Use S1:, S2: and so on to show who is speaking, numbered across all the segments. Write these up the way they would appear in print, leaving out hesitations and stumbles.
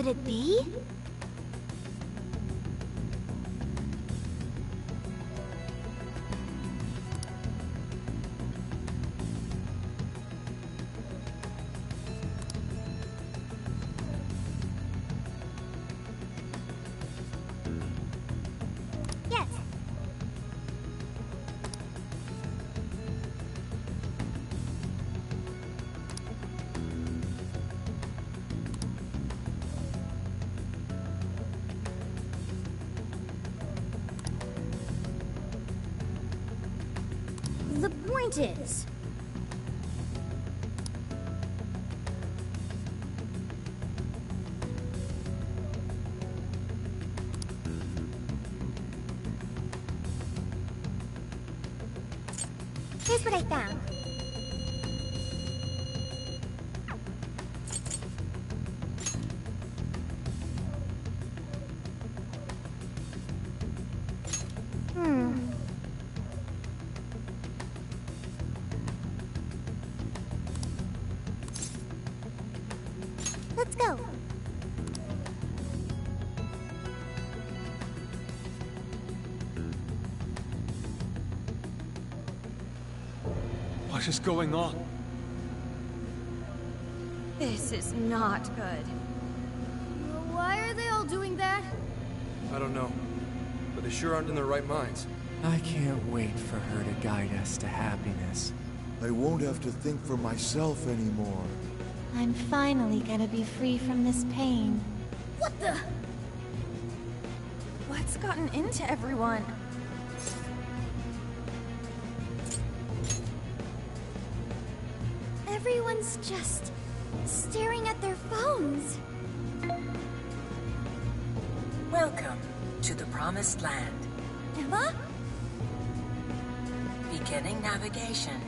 S1: Could it be? Yes. The point is... Here's what I found. Let's go.
S2: What is going on?
S3: This is not good.
S1: Why are they all doing that?
S4: I don't know, but they sure aren't in their right minds.
S5: I can't wait for her to guide us to happiness.
S6: I won't have to think for myself anymore.
S7: I'm finally gonna be free from this pain.
S1: What the?
S3: What's gotten into everyone?
S1: Everyone's just staring at their phones.
S8: Welcome to the Promised Land.
S1: Emma?
S8: Beginning navigation.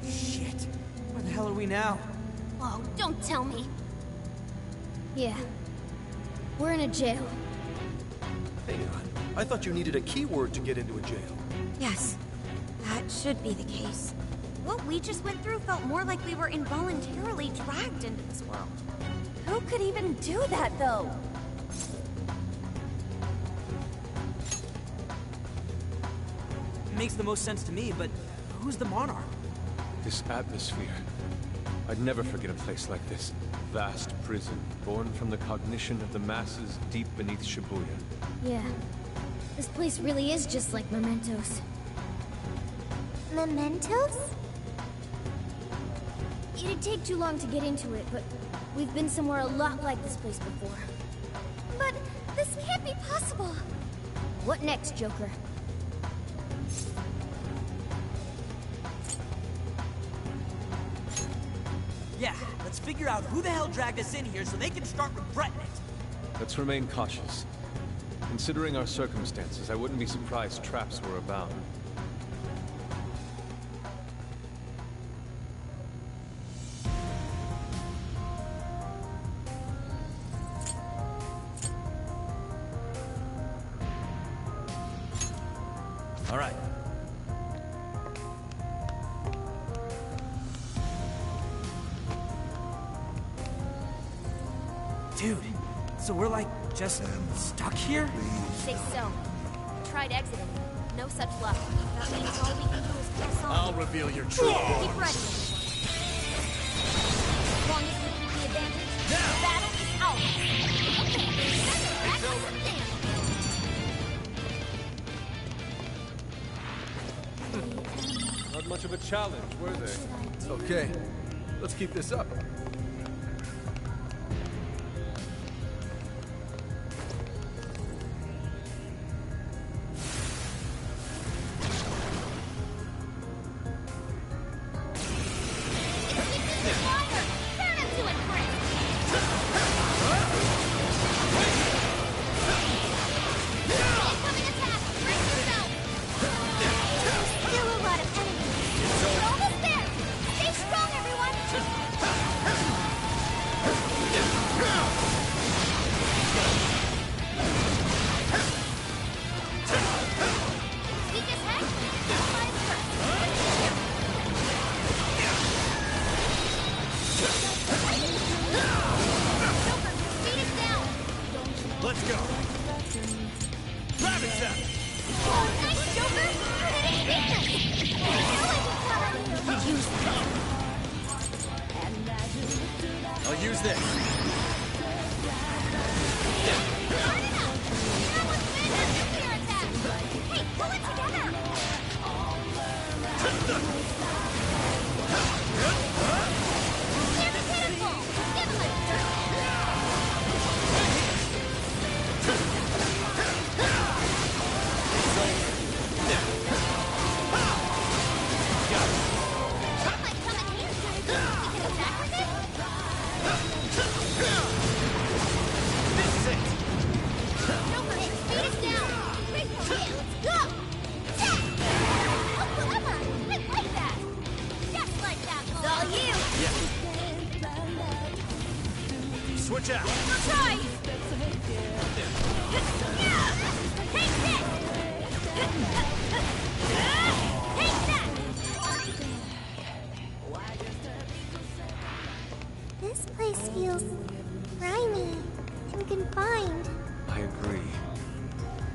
S5: Shit. Where the hell are we now?
S1: Whoa, don't tell me. Yeah. We're in a jail.
S4: Hang on. I thought you needed a keyword to get into a jail.
S3: Yes, that should be the case. What we just went through felt more like we were involuntarily dragged into this world. Who could even do that, though?
S9: Makes the most sense to me, but who's the Monarch?
S2: This atmosphere. I'd never forget a place like this. Vast prison, born from the cognition of the masses deep beneath Shibuya.
S1: Yeah. This place really is just like Mementos.
S7: Mementos?
S1: It'd take too long to get into it, but we've been somewhere a lot like this place before. But this can't be possible! What next, Joker?
S9: Yeah, let's figure out who the hell dragged us in here so they can start regretting it.
S2: Let's remain cautious. Considering our circumstances, I wouldn't be surprised traps were abound.
S9: All right. Dude, so we're like just stuck here?
S1: Say so. Tried exiting. No such luck. That means all we can do is press on.
S2: I'll reveal your truth.
S1: Keep running. As long as we keep the advantage, the battle is ours. Okay, back on the stand.
S2: Not much of a challenge, were they?
S4: Okay, let's keep this up.
S9: Let's go! Grab it, Zap!
S1: Nice, Joker! You're hitting weakness! I knew I could count on you! Use that.
S9: I'll use this.
S1: Hard enough! Now let's win our nuclear attack! Hey, pull it together! Here's a cannonball! Give him a that might come in handy. We can attack with it?
S9: This is it!
S1: Joker, speed us down! Great idea, let's go! Attack! Oh, clever! I like that! Just like that, it's all you!
S9: Switch out!
S1: We'll try! Take this! Take that!
S7: This place feels grimy and confined.
S2: I agree.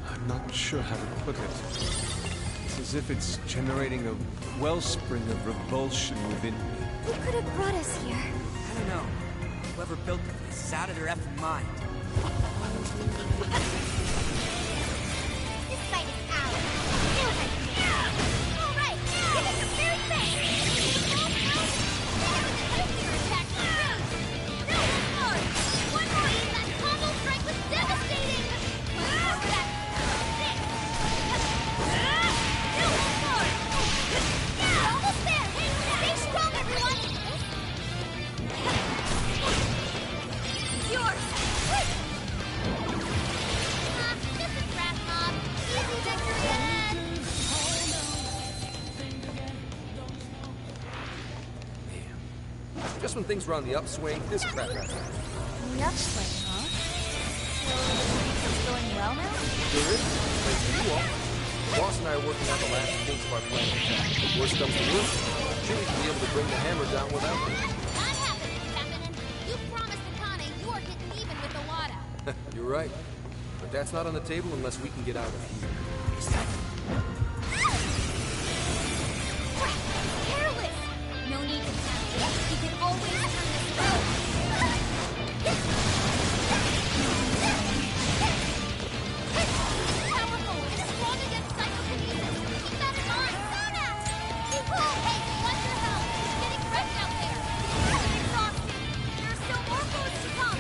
S2: I'm not sure how to put it. It's as if it's generating a wellspring of revulsion within me.
S1: Who could have brought us here?
S9: I don't know. Whoever built this is out of their effing mind.
S1: This fight is ours. Feel it. All right, give us a fair face. Nuclear attack through. No more. One more. That combo strike was devastating. More of that. No more. Almost there. Stay strong, everyone. It's yours. This is Rat Mob. Easy victory ahead.
S4: Just when things were on the upswing, this crap happened.
S1: Upswing, huh? So, everything's going well now?
S4: There is, thanks to you all. The boss and I are working on the last kinks of our plan. If worst comes to worst, I'm sure we can be able to bring the hammer down without them.
S1: Not happening, Captain. You promised Akane you're getting even with the Wada.
S4: You're right. But that's not on the table unless we can get out of here.
S1: Crap! Careless! No need to panic. We can always turn this around. Powerful and strong against psychokinesis. Keep that in mind. Sona! Hey, watch your health. It's getting wrecked out there. I'm exhausted. There are still more foes to come.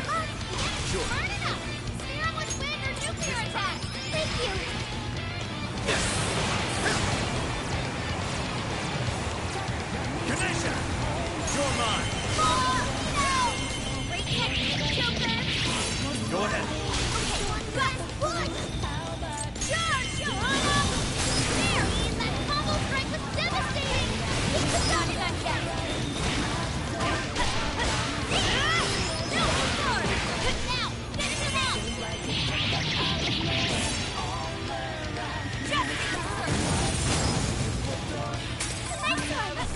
S4: Sure.
S1: Burn it up. Steer on with wind or nuclear attack. Thank you.
S9: Ganesha! You're mine!
S1: Oh, no! Great technique, Joker.
S9: Go ahead.
S1: Okay, guys, push! Charge! There! That combo strike was devastating! Keep the gun in that yet! No more! Now, finish him off! Just nice one!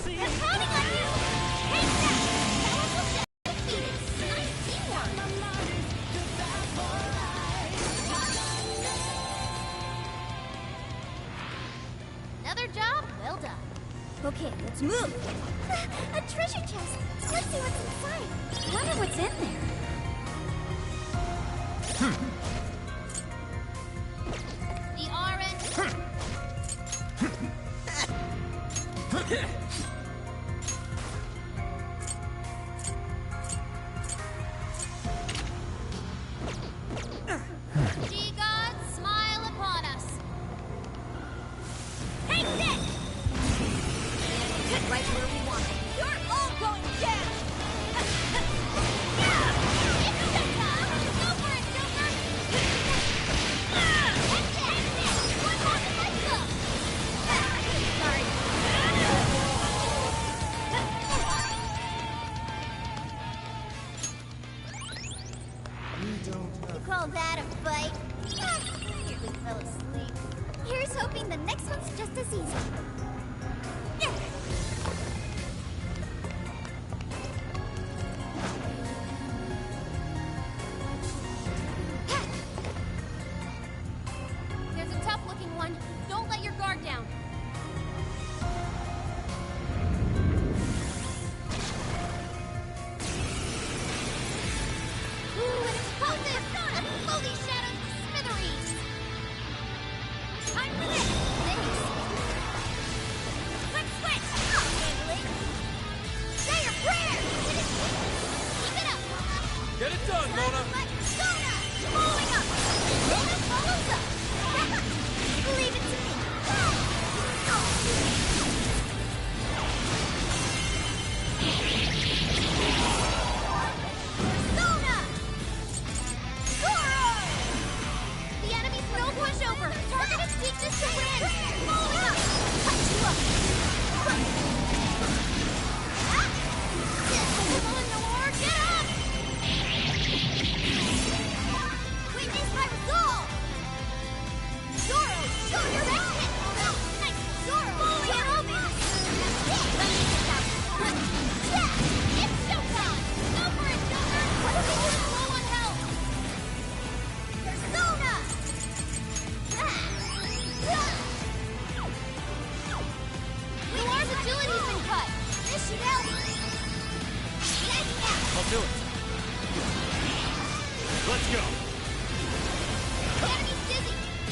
S1: They're counting on you! Take that! Powerful set defeated! Nice teamwork! Another job well done. Okay, let's move. A treasure chest. Let's see what's inside. I wonder what's in there. The orange. G-God, smile upon us. Take this! Right where we want it. You're all going down! Go for it, Joker! Take this! One more to let go! Sorry. You call that a fight? We fell asleep. Here's hoping the next one's just as easy.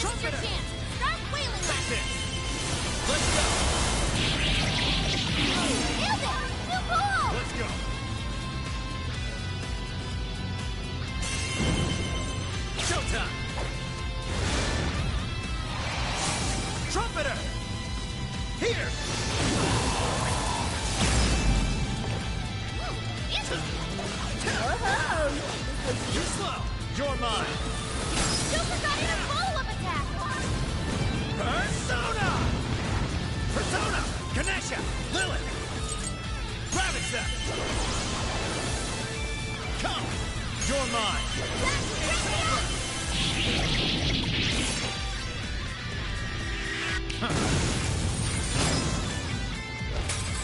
S1: Now's your chance. Start wailing on it.
S2: Let's go!
S1: Nailed it! Too cool!
S2: Let's go! Showtime! Trumpeter! Here! You're slow! You're mine!
S1: Super got in a follow-up attack!
S2: Persona! Persona! Ganesha! Lilith! Graviton! Come! You're mine!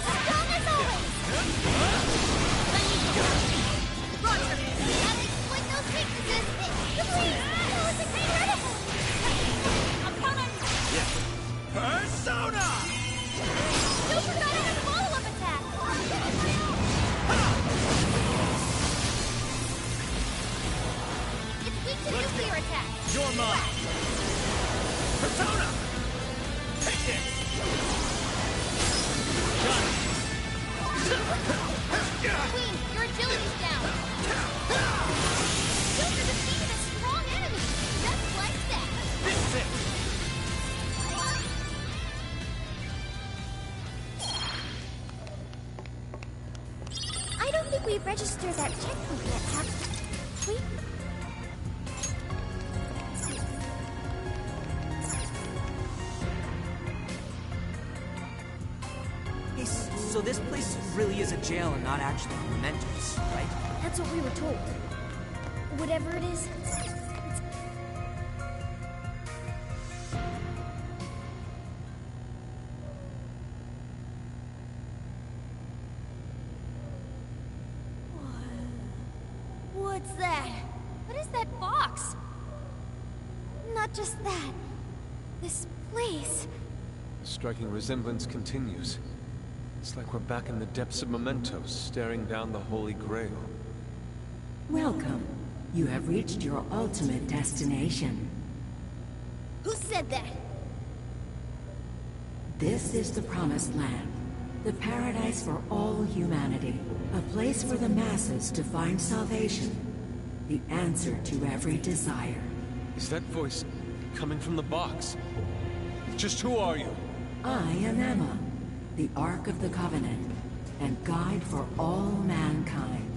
S1: Strong as always! Roger! Gotta exploit those weaknesses! Please! Oh, it's incredible! I'm coming!
S2: Persona!
S1: Super got in a follow-up attack! It's weak to nuclear attack!
S2: You're mine! Persona! Take this! Got it!
S1: Queen, your agility's down! Super defeated a strong enemy! Just like that!
S2: This is it!
S3: I don't think we've registered that checkpoint yet, have we?
S9: Hey, so this place really is a jail and not actually mementos, right?
S1: That's what we were told. Whatever it is, what's that? What is that box?
S3: Not just that. This place.
S2: The striking resemblance continues. It's like we're back in the depths of mementos, staring down the Holy Grail.
S8: Welcome. You have reached your ultimate destination.
S1: Who said that?
S8: This is the Promised Land, the paradise for all humanity, a place for the masses to find salvation, the answer to every desire.
S2: Is that voice coming from the box? Just who are you?
S8: I am Emma, the Ark of the Covenant, and guide for all mankind.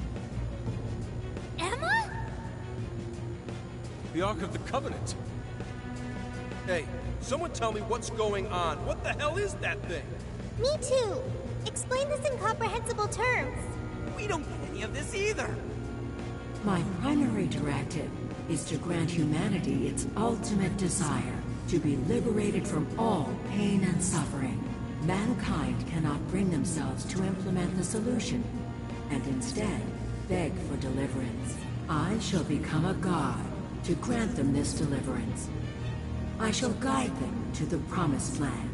S1: Emma?
S2: The Ark of the Covenant.
S4: Hey, someone tell me what's going on. What the hell is that thing?
S1: Me too. Explain this in comprehensible terms.
S9: We don't get any of this either.
S8: My primary directive is to grant humanity its ultimate desire, to be liberated from all pain and suffering. Mankind cannot bring themselves to implement the solution, and instead beg for deliverance. I shall become a god to grant them this deliverance. I shall guide them to the Promised Land.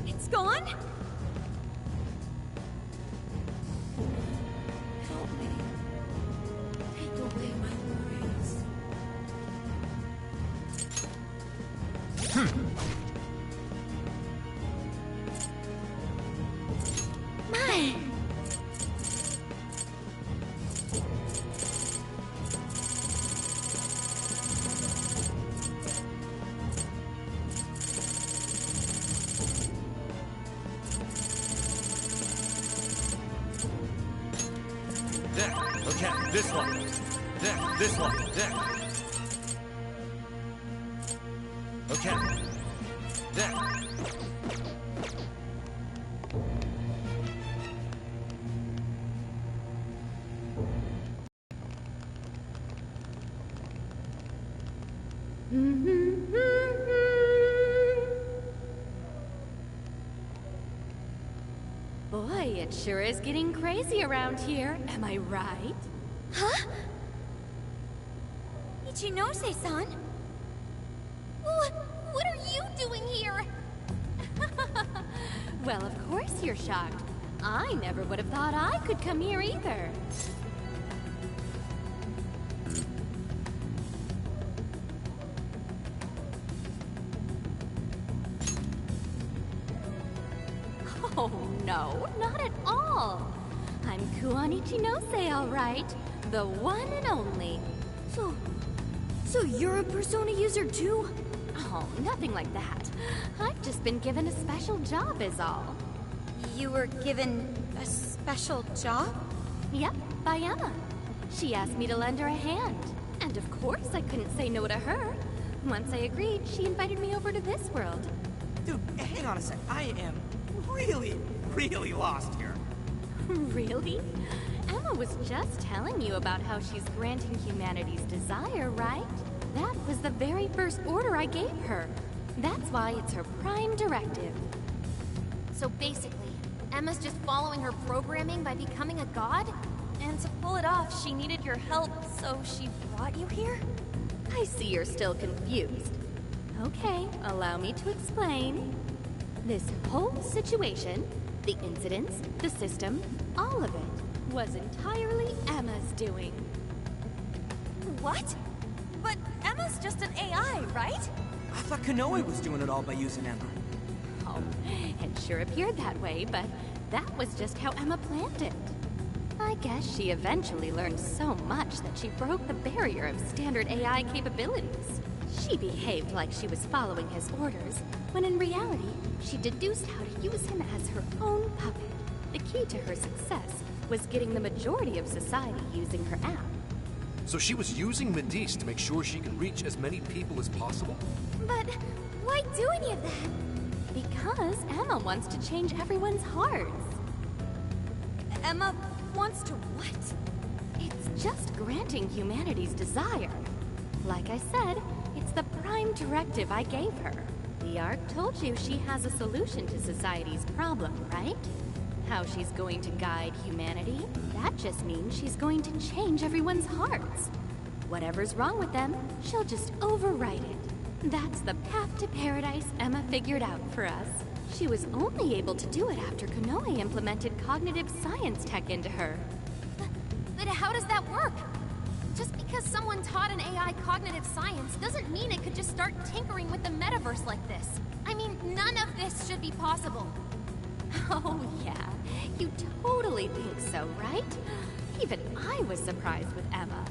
S3: It's gone? Help me. Take away my worries. My!
S2: There. Okay, this one. There, this one. There. Okay. There.
S10: Boy, it sure is getting crazy around here. Am I right?
S3: Huh? Ichinose-san?
S1: What are you doing here?
S10: Well, of course you're shocked. I never would have thought I could come here either. no, not at all. I'm Kuon Ichinose, all right. The one and only.
S3: So you're a Persona user too?
S10: Oh, nothing like that. I've just been given a special job is all.
S3: You were given a special job?
S10: Yep, by Emma. She asked me to lend her a hand. And of course I couldn't say no to her. Once I agreed, she invited me over to this world.
S9: Dude, hang on a sec. I am really lost here.
S10: Really? Emma was just telling you about how she's granting humanity's desire, right? That was the very first order I gave her. That's why it's her prime directive.
S1: So basically, Emma's just following her programming by becoming a god? And to pull it off, she needed your help, so she brought you here?
S10: I see you're still confused. Okay, allow me to explain. This whole situation, the incidents, the system, all of it, was entirely Emma's doing.
S1: What? But Emma's just an AI, right?
S9: I thought Konoe was doing it all by using Emma.
S10: Oh, it sure appeared that way, but that was just how Emma planned it. I guess she eventually learned so much that she broke the barrier of standard AI capabilities. She behaved like she was following his orders, when in reality, she deduced how to use him as her own puppet. The key to her success was getting the majority of society using her app.
S4: So she was using Medice to make sure she could reach as many people as possible?
S1: But why do any of that?
S10: Because Emma wants to change everyone's hearts.
S1: Emma wants to what?
S10: It's just granting humanity's desire. Like I said, it's the prime directive I gave her. The Ark told you she has a solution to society's problem, right? How she's going to guide humanity, that just means she's going to change everyone's hearts. Whatever's wrong with them, she'll just overwrite it. That's the path to paradise Emma figured out for us. She was only able to do it after Konoe implemented cognitive science tech into her.
S1: But how does that work? Just because someone taught an AI cognitive science doesn't mean it could just start tinkering with the metaverse like this. I mean, none of this should be possible.
S10: Oh yeah, you totally think so, right? Even I was surprised with Emma.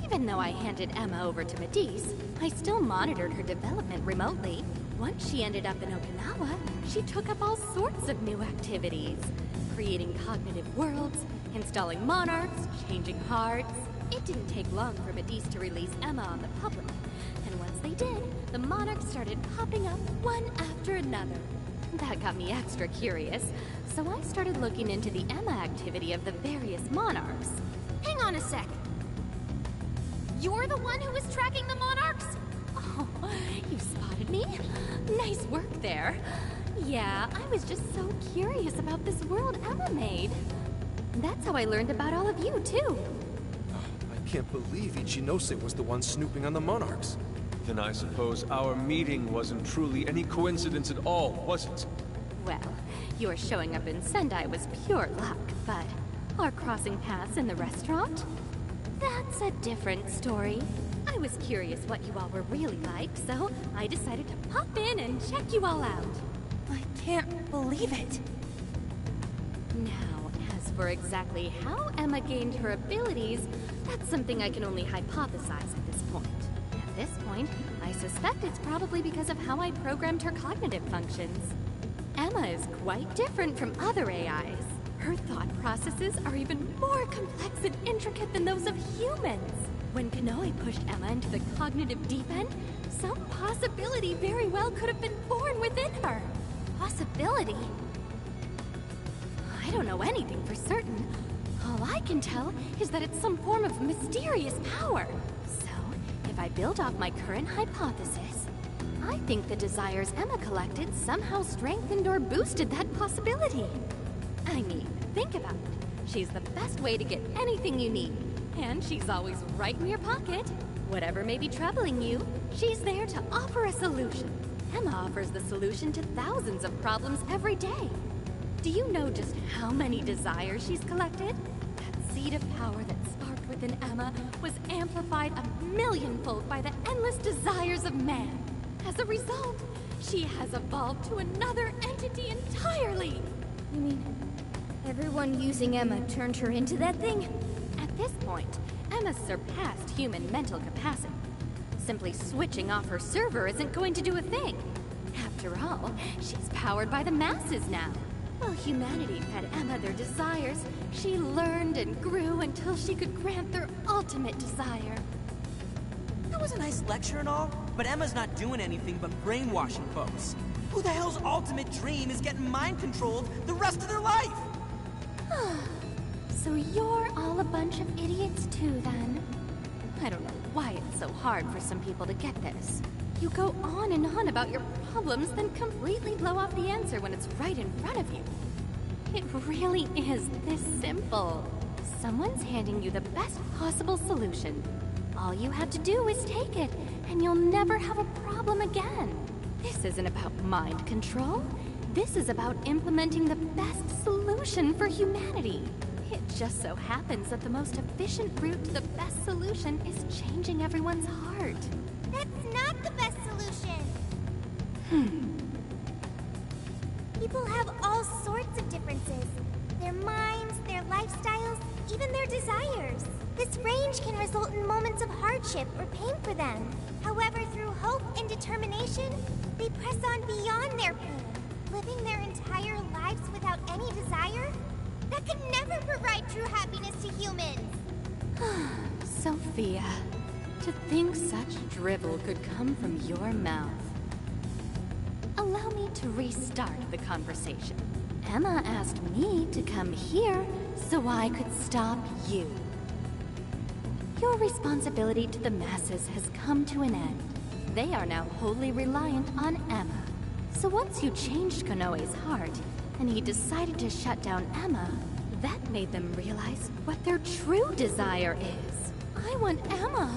S10: Even though I handed Emma over to Medice, I still monitored her development remotely. Once she ended up in Okinawa, she took up all sorts of new activities. Creating cognitive worlds, installing monarchs, changing hearts. It didn't take long for Medice to release Emma on the public. And once they did, the monarchs started popping up one after another. That got me extra curious, so I started looking into the Emma activity of the various monarchs.
S1: Hang on a sec. You're the one who was tracking the monarchs?
S10: Oh, you spotted me? Nice work there. Yeah, I was just so curious about this world Emma made. That's how I learned about all of you, too.
S4: I can't believe Ichinose was the one snooping on the monarchs.
S2: Then I suppose our meeting wasn't truly any coincidence at all, was it?
S10: Well, your showing up in Sendai was pure luck, but our crossing paths in the restaurant? That's a different story. I was curious what you all were really like, so I decided to pop in and check you all out.
S1: I can't believe it.
S10: Now, as for exactly how Emma gained her abilities, that's something I can only hypothesize at this point. At this point, I suspect it's probably because of how I programmed her cognitive functions. Emma is quite different from other AIs. Her thought processes are even more complex and intricate than those of humans. When Konoe pushed Emma into the cognitive deep end, some possibility very well could have been born within her.
S1: Possibility?
S10: I don't know anything for certain. All I can tell is that it's some form of mysterious power. So, if I build off my current hypothesis, I think the desires Emma collected somehow strengthened or boosted that possibility. I mean, think about it. She's the best way to get anything you need. And she's always right in your pocket. Whatever may be troubling you, she's there to offer a solution. Emma offers the solution to thousands of problems every day. Do you know just how many desires she's collected? That seed of power that sparked within Emma was amplified 1,000,000-fold by the endless desires of man. As a result, she has evolved to another entity entirely.
S1: You mean, everyone using Emma turned her into that thing?
S10: At this point, Emma surpassed human mental capacity. Simply switching off her server isn't going to do a thing. After all, she's powered by the masses now. While humanity fed Emma their desires, she learned and grew until she could grant their ultimate desire.
S9: That was a nice lecture and all, but Emma's not doing anything but brainwashing folks. Who the hell's ultimate dream is getting mind-controlled the rest of their life?
S10: So you're all a bunch of idiots too, then? I don't know why it's so hard for some people to get this. You go on and on about your problems, then completely blow off the answer when it's right in front of you. It really is this simple. Someone's handing you the best possible solution. All you have to do is take it, and you'll never have a problem again. This isn't about mind control. This is about implementing the best solution for humanity. It just so happens that the most efficient route to the best solution is changing everyone's heart.
S1: That's not the best solution. People have all sorts of differences. Their minds, their lifestyles, even their desires. This range can result in moments of hardship or pain for them. However, through hope and determination, they press on beyond their pain, living their entire lives without any desire. That could never provide true happiness to humans.
S10: Sophia, to think such drivel could come from your mouth. Allow me to restart the conversation. Emma asked me to come here so I could stop you. Your responsibility to the masses has come to an end. They are now wholly reliant on Emma. So once you changed Konoe's heart, and he decided to shut down Emma, that made them realize what their true desire is. I want Emma.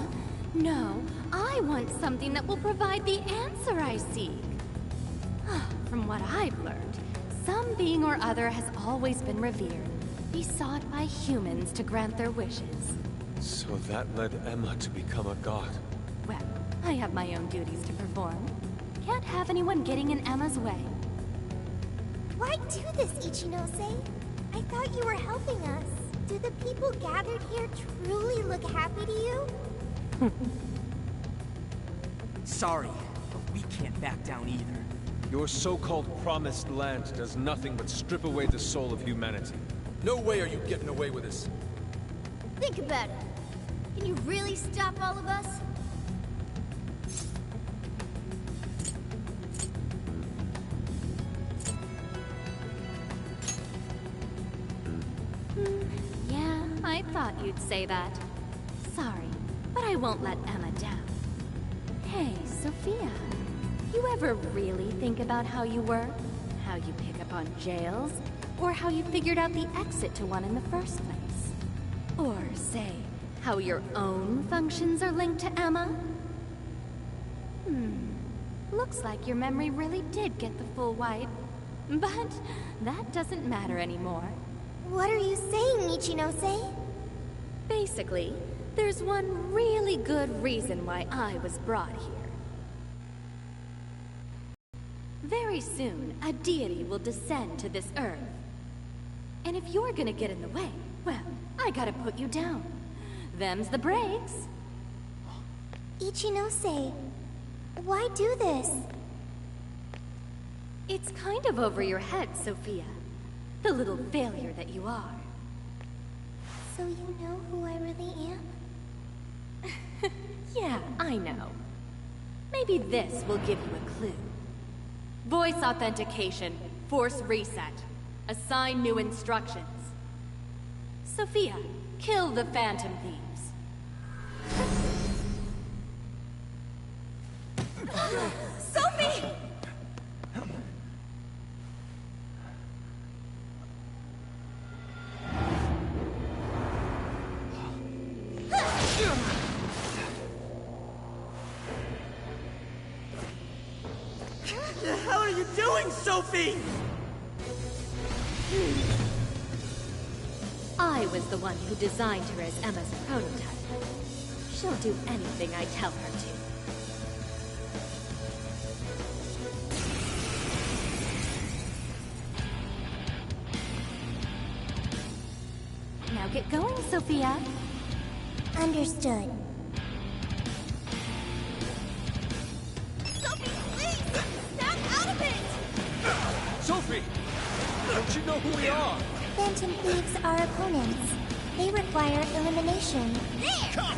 S10: No, I want something that will provide the answer I seek. From what I've learned, some being or other has always been revered, besought by humans to grant their wishes.
S2: So that led Emma to become a god.
S10: Well, I have my own duties to perform. Can't have anyone getting in Emma's way.
S1: Why do this, Ichinose? I thought you were helping us. Do the people gathered here truly look happy to you?
S9: Sorry, but we can't back down either.
S2: Your so-called promised land does nothing but strip away the soul of humanity.
S4: No way are you getting away with this.
S1: Think about it. Can you really stop all of us?
S10: Yeah, I thought you'd say that. Sorry, but I won't let Emma down. Hey, Sophia. You ever really think about how you work? How you pick up on jails? Or how you figured out the exit to one in the first place? Or, say, how your own functions are linked to Emma? Looks like your memory really did get the full wipe. But that doesn't matter anymore.
S1: What are you saying, Ichinose?
S10: Basically, there's one really good reason why I was brought here. Very soon, a deity will descend to this earth. And if you're gonna get in the way, well, I gotta put you down. Them's the breaks.
S1: Ichinose, why do this?
S10: It's kind of over your head, Sophia. The little failure that you are.
S1: So you know who I really am?
S10: Yeah, I know. Maybe this will give you a clue. Voice authentication. Force reset. Assign new instructions. Sophia, kill the Phantom Thieves.
S1: Sophie!
S9: What the hell are you doing, Sophie?
S10: I was the one who designed her as Emma's prototype. She'll do anything I tell her to. going, Sophia.
S7: Understood.
S1: Sophie, please! Snap out of it!
S2: Sophie! Don't you know who we are?
S7: Phantom Thieves are opponents. They require elimination.
S1: There!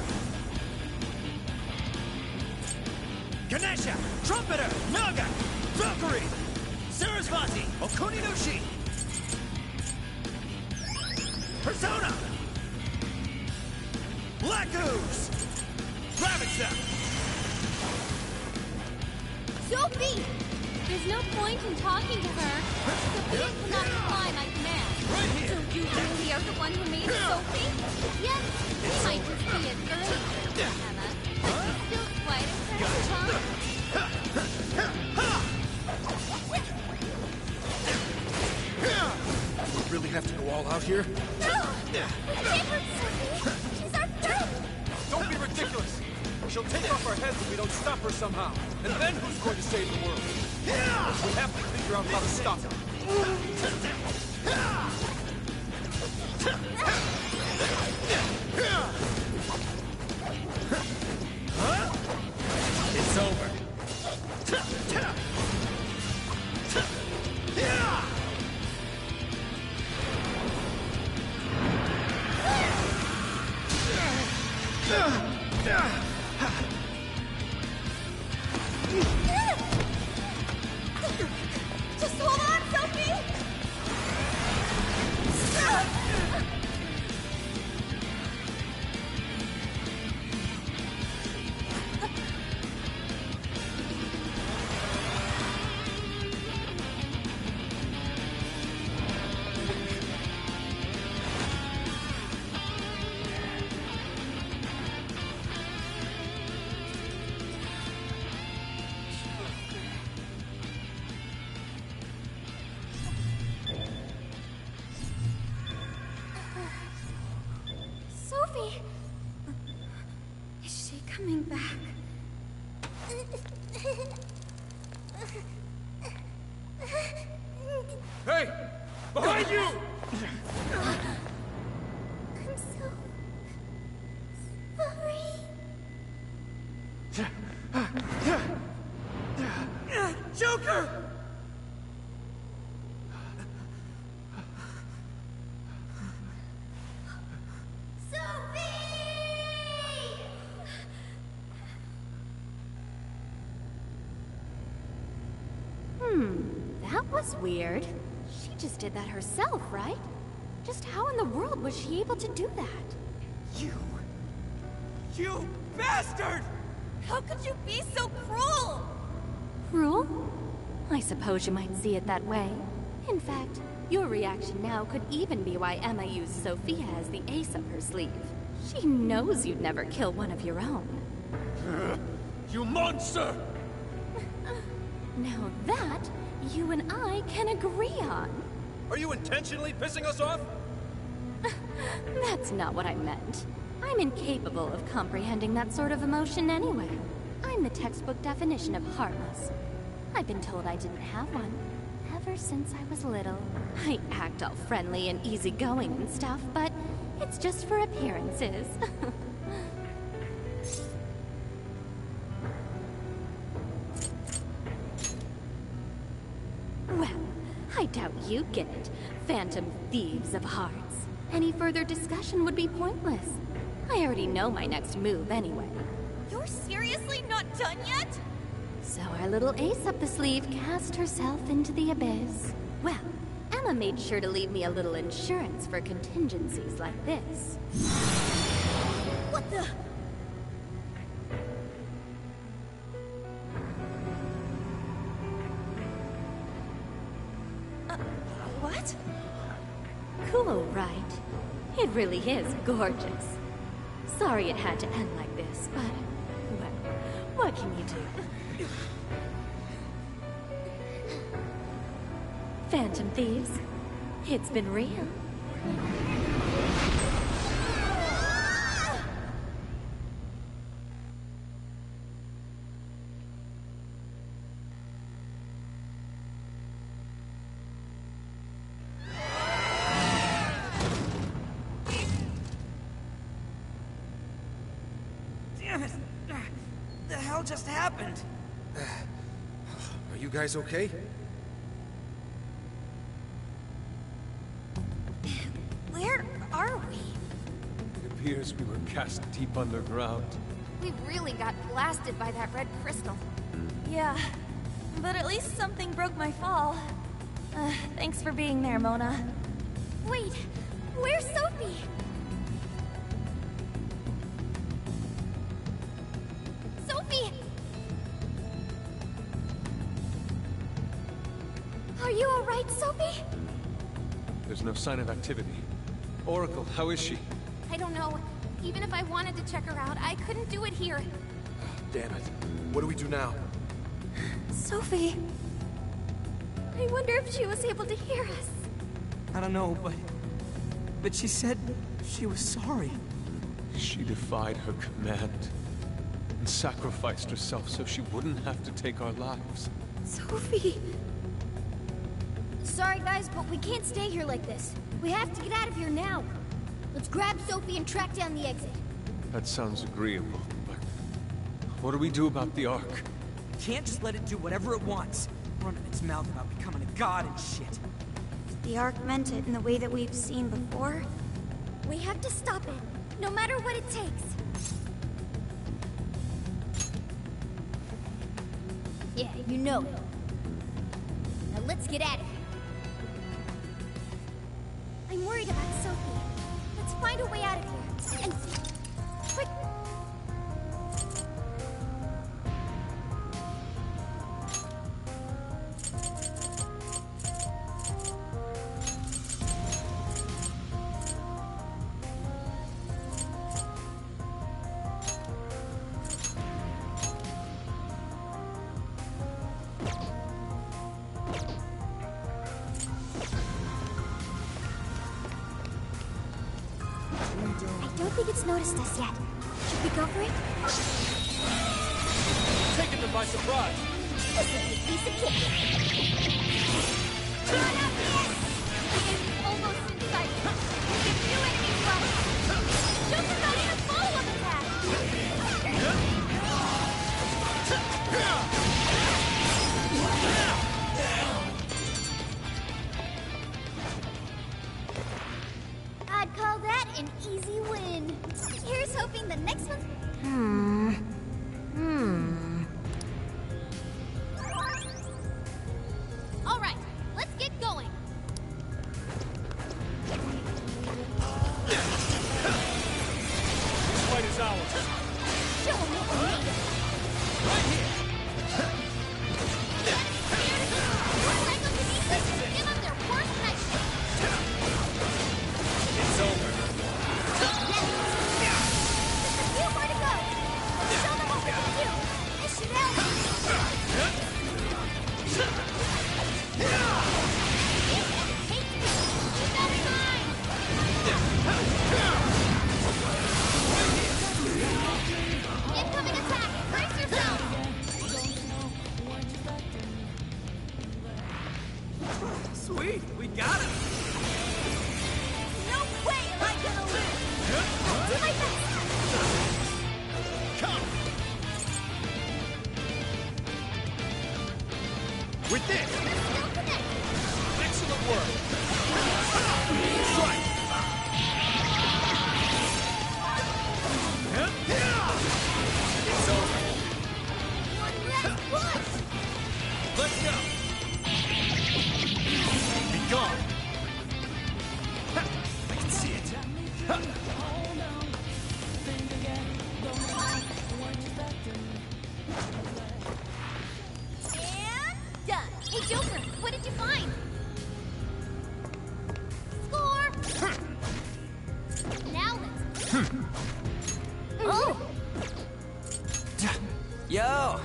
S11: Ganesha, Trumpeter, Naga, Valkyrie, Sarasvati, Okuni no Shi, Persona, Black Ooze, Ravitsa.
S1: Sophie!
S10: There's no point in talking to her. Sophia cannot defy my command.
S11: Right here.
S1: So you really are the one who made Sophie?
S10: Yes, we might just be as early as Emma, but she's still quite impressive, huh?
S4: We really have to go all out here?
S1: No! We can't hurt Sophie! She's our friend!
S2: Don't be ridiculous! She'll take off our heads if we don't stop her somehow. And then who's going to save the world? We have to figure out how to stop her.
S11: It's over.
S1: Just hold on, Sophie!
S3: Sophie! Is she coming back?
S2: Hey! Behind you!
S7: I'm so sorry.
S11: Joker!
S10: That was weird. She just did that herself, right? Just how in the world was she able to do that?
S11: You bastard!
S1: How could you be so cruel?
S10: Cruel? I suppose you might see it that way. In fact, your reaction now could even be why Emma used Sophia as the ace up her sleeve. She knows you'd never kill one of your own.
S2: You monster!
S10: Now that, you and I can agree on.
S2: Are you intentionally pissing us off?
S10: That's not what I meant. I'm incapable of comprehending that sort of emotion anyway. I'm the textbook definition of heartless. I've been told I didn't have one ever since I was little. I act all friendly and easygoing and stuff, but it's just for appearances. Well, I doubt you get it, Phantom Thieves of Hearts. Any further discussion would be pointless. I already know my next move anyway.
S1: You're seriously not done yet?
S10: So our little ace up the sleeve cast herself into the abyss. Well, Emma made sure to leave me a little insurance for contingencies like this.
S1: What the? What?
S10: Cool, right? It really is gorgeous. Sorry it had to end like this, but, well, what can you do? Phantom Thieves, it's been real.
S9: Damn it! The hell just happened?
S4: Are you guys okay?
S3: Where are we?
S2: It appears we were cast deep underground.
S3: We really got blasted by that red crystal. Yeah, but at least something broke my fall. Thanks for being there, Mona.
S1: Wait, where's Sophie? Sophie! Are you alright, Sophie?
S2: There's no sign of activity. Oracle, how is she?
S1: I don't know. Even if I wanted to check her out, I couldn't do it here.
S4: Damn it. What do we do now?
S3: Sophie.
S1: I wonder if she was able to hear us.
S9: I don't know, but she said she was sorry.
S2: She defied her command and sacrificed herself so she wouldn't have to take our lives.
S3: Sophie.
S1: Sorry, guys, but we can't stay here like this. We have to get out of here now. Let's grab Sophie and track down the exit.
S2: That sounds agreeable, but what do we do about the Ark?
S9: Can't just let it do whatever it wants. Running its mouth about becoming a god and shit.
S3: The Ark meant it in the way that we've seen before.
S1: We have to stop it, no matter what it takes. Yeah, you know it. Now let's get at it. I'm worried about Sophie. Let's find a way out of here. And quick. I don't think it's noticed us yet. Should we go for it?
S11: Taking them by surprise.
S1: This is a piece of cake. Run up, yes! It's almost in sight. We have new enemies left. Joker's not even follow-up attack. I'd call that an easy win. Here's hoping the next one. All right, let's get going.
S11: This fight is ours.
S1: Show 'em what we need.
S11: Right here.
S1: Give them their worst nightmare.
S11: It's over.
S1: Just a few more to go. Show them what we can do. This should help. Keep that in mind. Incoming attack. Brace yourself.
S9: Sweet, we got it.
S1: No way am I gonna lose. I'll do my best.
S11: Come. With this.
S1: Still connected.
S11: Excellent work. Strike. It's over.
S1: One last push.
S11: Let's go. Be gone. I can see it.
S1: And done. Hey, Joker, what did you find? Score! Now let's... Oh!
S9: Yo.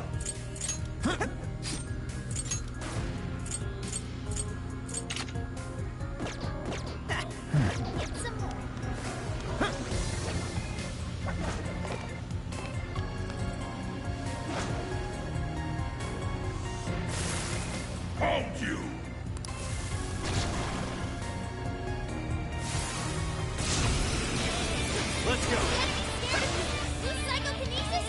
S1: Get some more.
S11: Halt you. Let's go.
S1: Use psychokinesis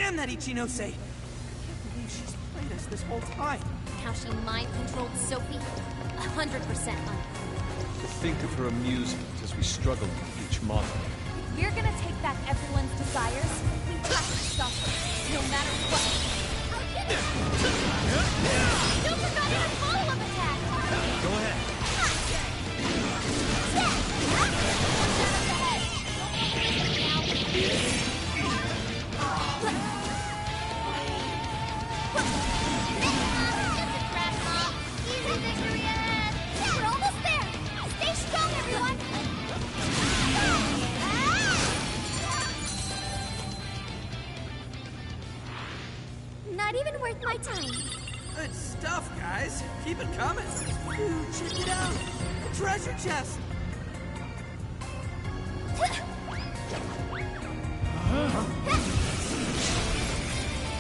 S9: Damn that Ichinose! I can't believe she's played us this whole time.
S1: How she mind-controlled Sophie? 100%
S2: To think of her amusement as we struggle with each model.
S1: We're gonna take back everyone's desires. We have to stop her, no matter what. I'll get it! Don't forget your follow-up attack!
S11: Go ahead.
S1: We're almost there! Stay strong, everyone! Not even worth my time.
S9: Good stuff, guys. Keep it coming. Ooh, check it out. The treasure chest.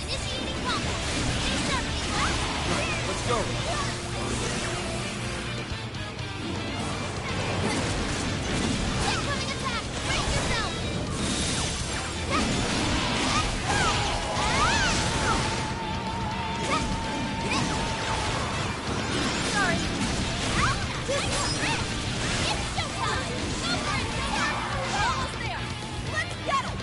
S1: Initiating combat. Stay sharp, Lisa.
S4: Let's go.
S1: Incoming attack! Brace yourself! Sorry. It's showtime! Go for it, Zilla! We're almost there! Let's get him!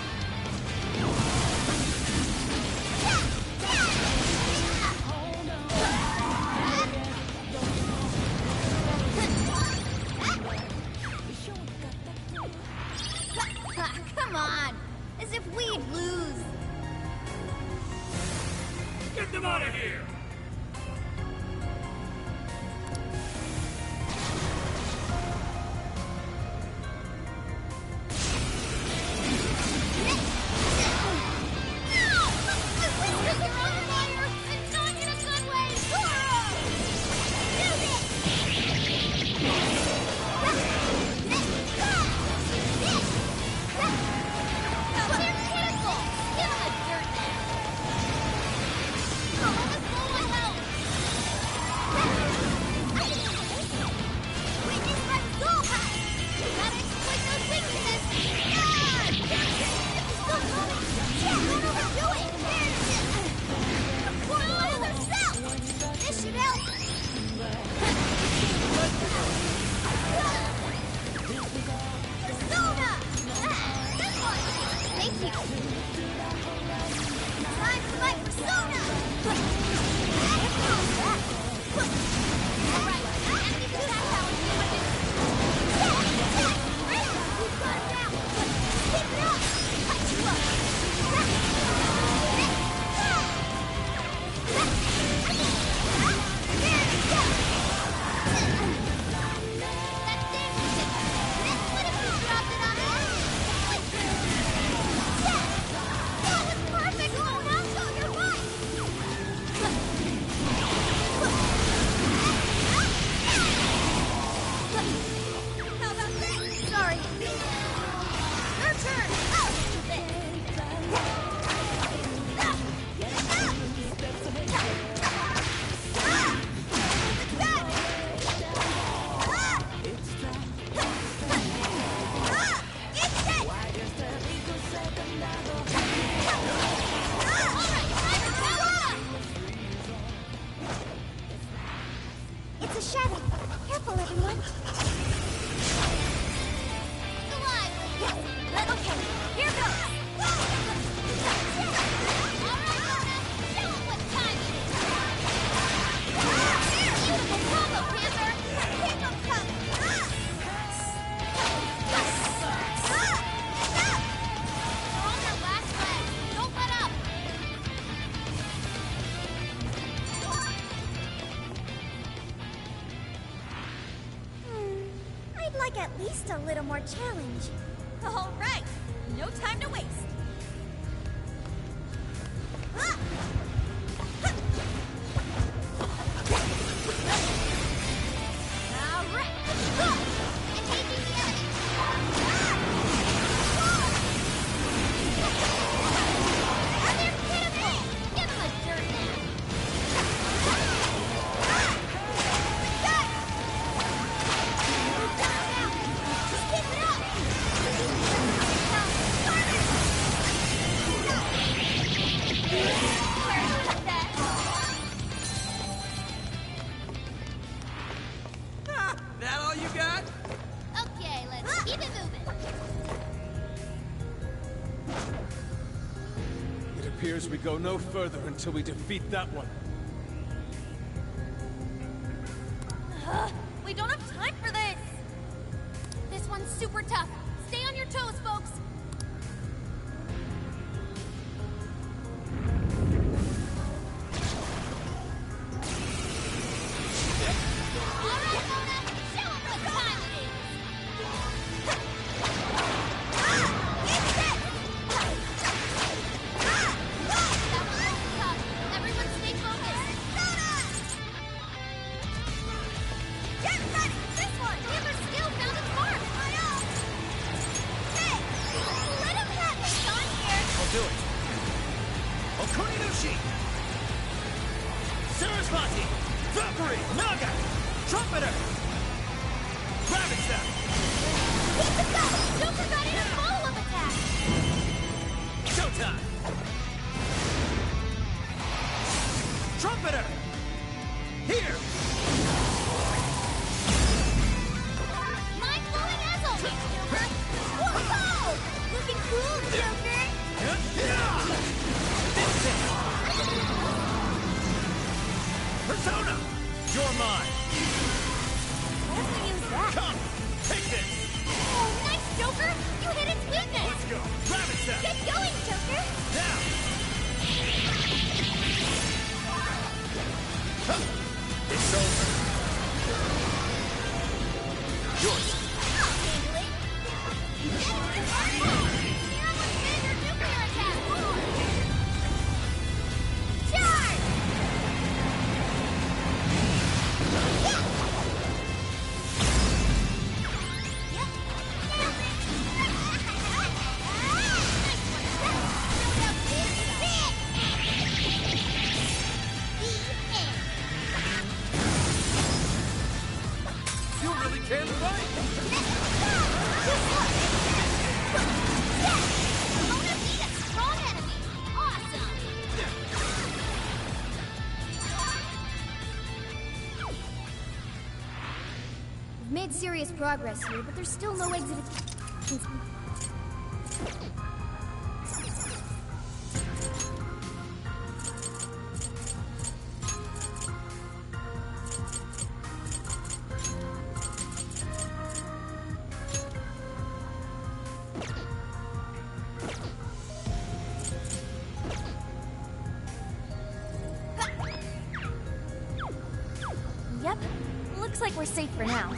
S1: Come on! As if we'd lose!
S11: Get them out of here! This should help! Persona! Good one! Thank you! Time for my persona! Alright, enemy attack power limited. We've got it now! Keep it up! Catch you up! Sorry. Your turn.
S7: It's a shadow. Careful, everyone.
S1: Okay, here goes. All right, Luna, show 'em what time it is. Beautiful combo, Panther. Pick 'em come. They're on their last leg. Don't let up.
S7: I'd like at least a little more challenge.
S1: All right, no time to waste. All right, go! Engaging the enemy. They're pitiful. Give them a dirt nap. Just keep it up. Keep it moving.
S2: It appears we go no further until we defeat that one.
S1: We don't have time for this! This one's super tough. Stay on your toes, folks! Alright, Mona! Show 'em what time it is! That one was tough. Everyone stay focused! Get ready! This one! Taylor's skill found its mark! Hey! Let him have it! Sean here!
S11: I'll do it. Okuninushi! Sarasvati! Valkyrie! Naga! Trumpeter! Rabbit Step!
S1: Keep it going! Joker got in a follow-up attack!
S11: Showtime! Trumpeter! Here!
S1: Mind-blowing as always, Joker! Whoa! Looking cool, Joker!
S11: Persona! You're mine!
S1: Where'd we use that?
S11: Come! Take this!
S1: Oh, nice, Joker! You hit its weakness!
S11: Let's go! Rabbit Step!
S1: Get going, Joker!
S11: Now! Huh. It's over. Yours.
S1: I'll handle it! Here with Vader nuclear attack! Charge!
S4: You really can fight!
S1: Mona beat a strong enemy! Awesome! We've made serious progress here, but there's still no exit. Yep, looks like we're safe for now.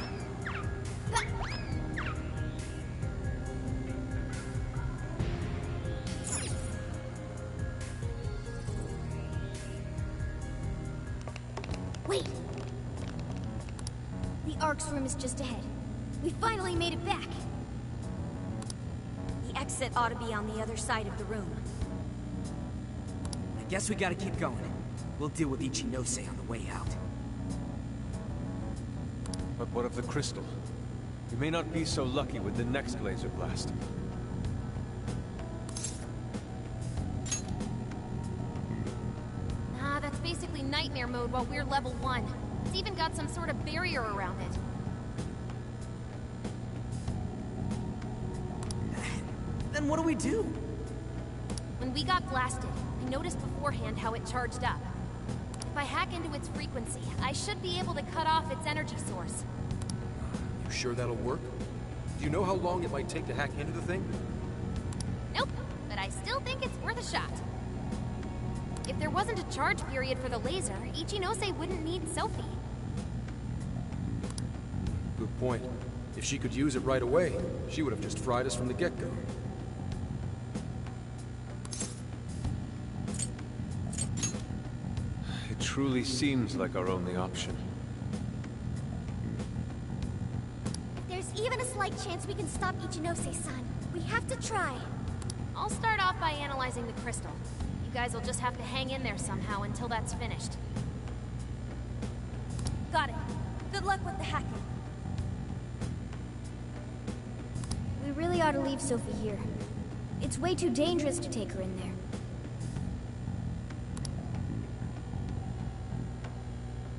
S1: Wait! The Ark's room is just ahead. We finally made it back!
S3: The exit ought to be on the other side of the room.
S9: I guess we gotta keep going. We'll deal with Ichinose on the way out.
S2: But what of the crystal? We may not be so lucky with the next laser blast.
S10: Ah, that's basically nightmare mode while we're level 1. It's even got some sort of barrier around it.
S9: Then what do we do?
S10: When we got blasted, I noticed beforehand how it charged up. If I hack into its frequency, I should be able to cut off its energy source.
S4: You sure that'll work? Do you know how long it might take to hack into the thing?
S10: Nope, but I still think it's worth a shot. If there wasn't a charge period for the laser, Ichinose wouldn't need Sophie.
S4: Good point. If she could use it right away, she would have just fried us from the get-go.
S2: It truly seems like our only option.
S1: There's even a slight chance we can stop Ichinose-san. We have to try.
S10: I'll start off by analyzing the crystal. You guys will just have to hang in there somehow until that's finished.
S3: Got it. Good luck with the hacking.
S1: We really ought to leave Sophie here. It's way too dangerous to take her in there.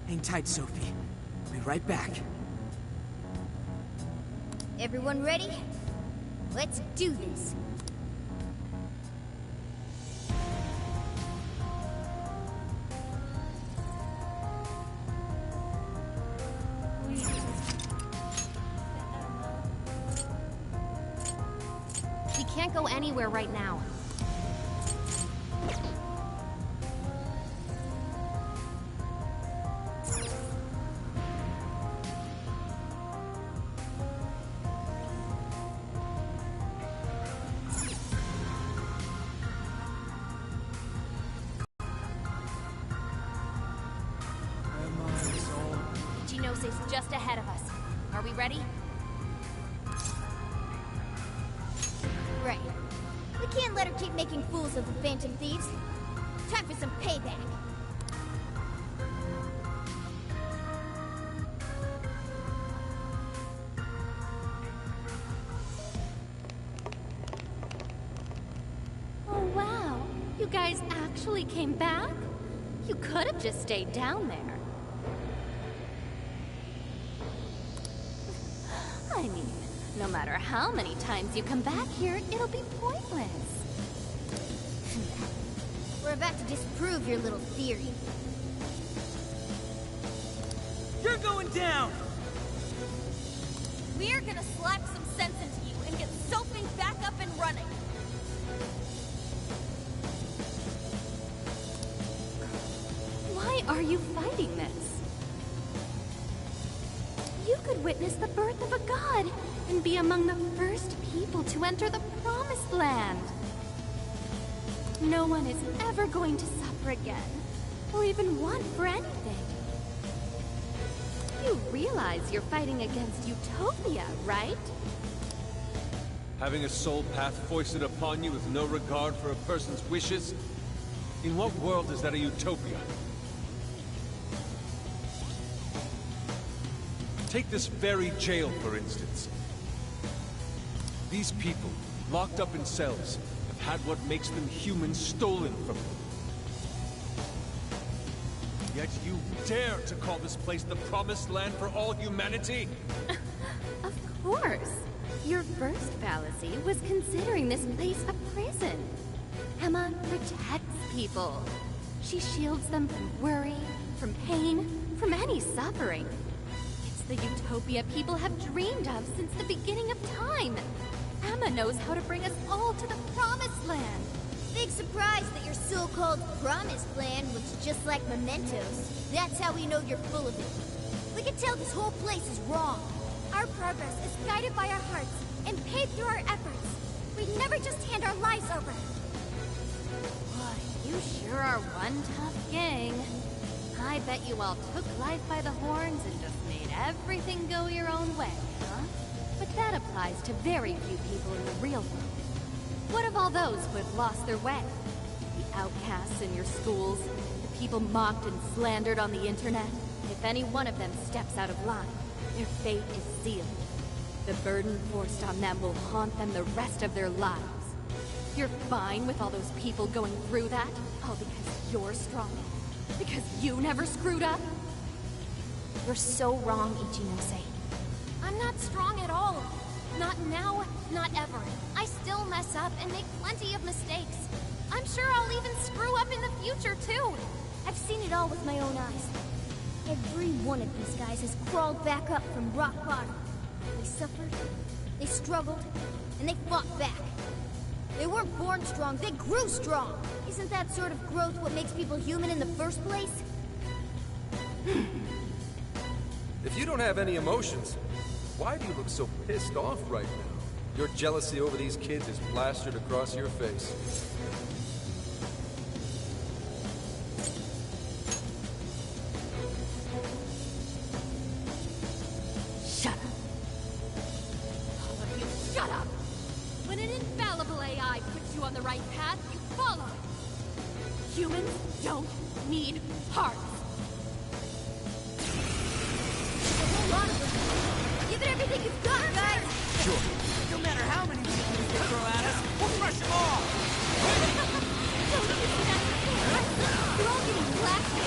S9: Hang tight, Sophie. I'll be right back.
S1: Everyone ready? Let's do this.
S10: We can't go anywhere right now. Genose's just ahead of us. Are we ready?
S1: Right. We can't let her keep making fools of the Phantom Thieves. Time for some payback.
S10: Oh wow, you guys actually came back? You could have just stayed down there. I mean, no matter how many times you come back here, it'll be pointless.
S1: We're about to disprove your little theory.
S9: You're going down!
S1: We're gonna slap some sense into you and get Sophie back up and running.
S10: Why are you fighting this? You could witness the birth of a god and be among the first people to enter the Promised Land. No one is ever going to suffer again, or even want for anything. You realize you're fighting against Utopia, right?
S2: Having a soul path foisted upon you with no regard for a person's wishes? In what world is that a utopia? Take this very jail, for instance. These people, locked up in cells, have had what makes them human stolen from them. Yet you dare to call this place the Promised Land for all humanity?
S10: Of course. Your first fallacy was considering this place a prison. Emma protects people. She shields them from worry, from pain, from any suffering. The utopia people have dreamed of since the beginning of time. Emma knows how to bring us all to the Promised Land.
S1: Big surprise that your so-called Promised Land looks just like mementos. That's how we know you're full of it. We can tell this whole place is wrong. Our progress is guided by our hearts and paid through our efforts. We never just hand our lives over.
S10: Boy, you sure are one tough gang. I bet you all took life by the horns and just made everything go your own way, huh? But that applies to very few people in the real world. What of all those who have lost their way? The outcasts in your schools, the people mocked and slandered on the internet? If any one of them steps out of line, their fate is sealed. The burden forced on them will haunt them the rest of their lives. You're fine with all those people going through that? All because you're strong? Because you never screwed up?
S1: You're so wrong, Ichinose.
S10: I'm not strong at all. Not now, not ever. I still mess up and make plenty of mistakes. I'm sure I'll even screw up in the future, too.
S1: I've seen it all with my own eyes. Every one of these guys has crawled back up from rock bottom. They suffered, they struggled, and they fought back. They weren't born strong, they grew strong. Isn't that sort of growth what makes people human in the first place?
S4: If you don't have any emotions, why do you look so pissed off right now? Your jealousy over these kids is plastered across your face.
S10: Shut up. All of you, shut up! When an infallible AI puts you on the right path, you follow it. Humans don't need hearts.
S1: Give it everything you've got, guys!
S9: Sure. No matter how many people you throw at us, we'll crush them all!
S10: You're all getting blasted.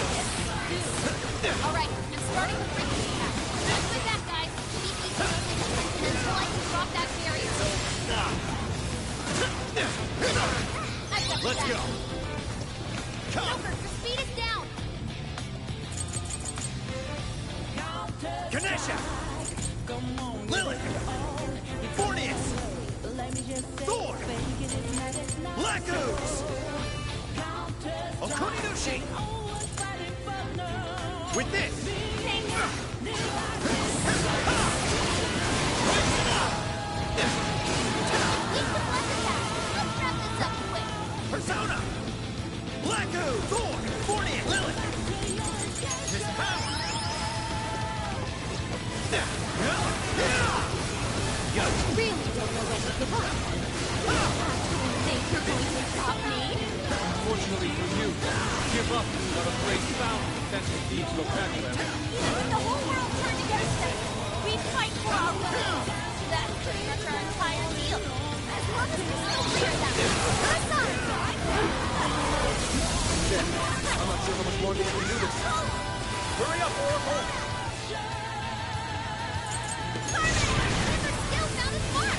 S10: All right, I'm starting with Ricky's attack. With that, guys, keep each other until I
S11: Black Ooze! Okuninushi! With this! Persona! Black Ooze! Thor! Forney! Lilith! His power!
S10: Really don't know when to give up. Think you're going to stop me?
S2: Fortunately for you, give up is not a phrase found in Defensive Thieves' vocabulary.
S1: When the whole world turned against us, we fight for our rights. That's pretty much our entire deal. As long as we still clear that, that's on our side.
S4: Shit. I'm not sure how much longer you can do this. Hurry up, Oracle!
S1: Still found a spark!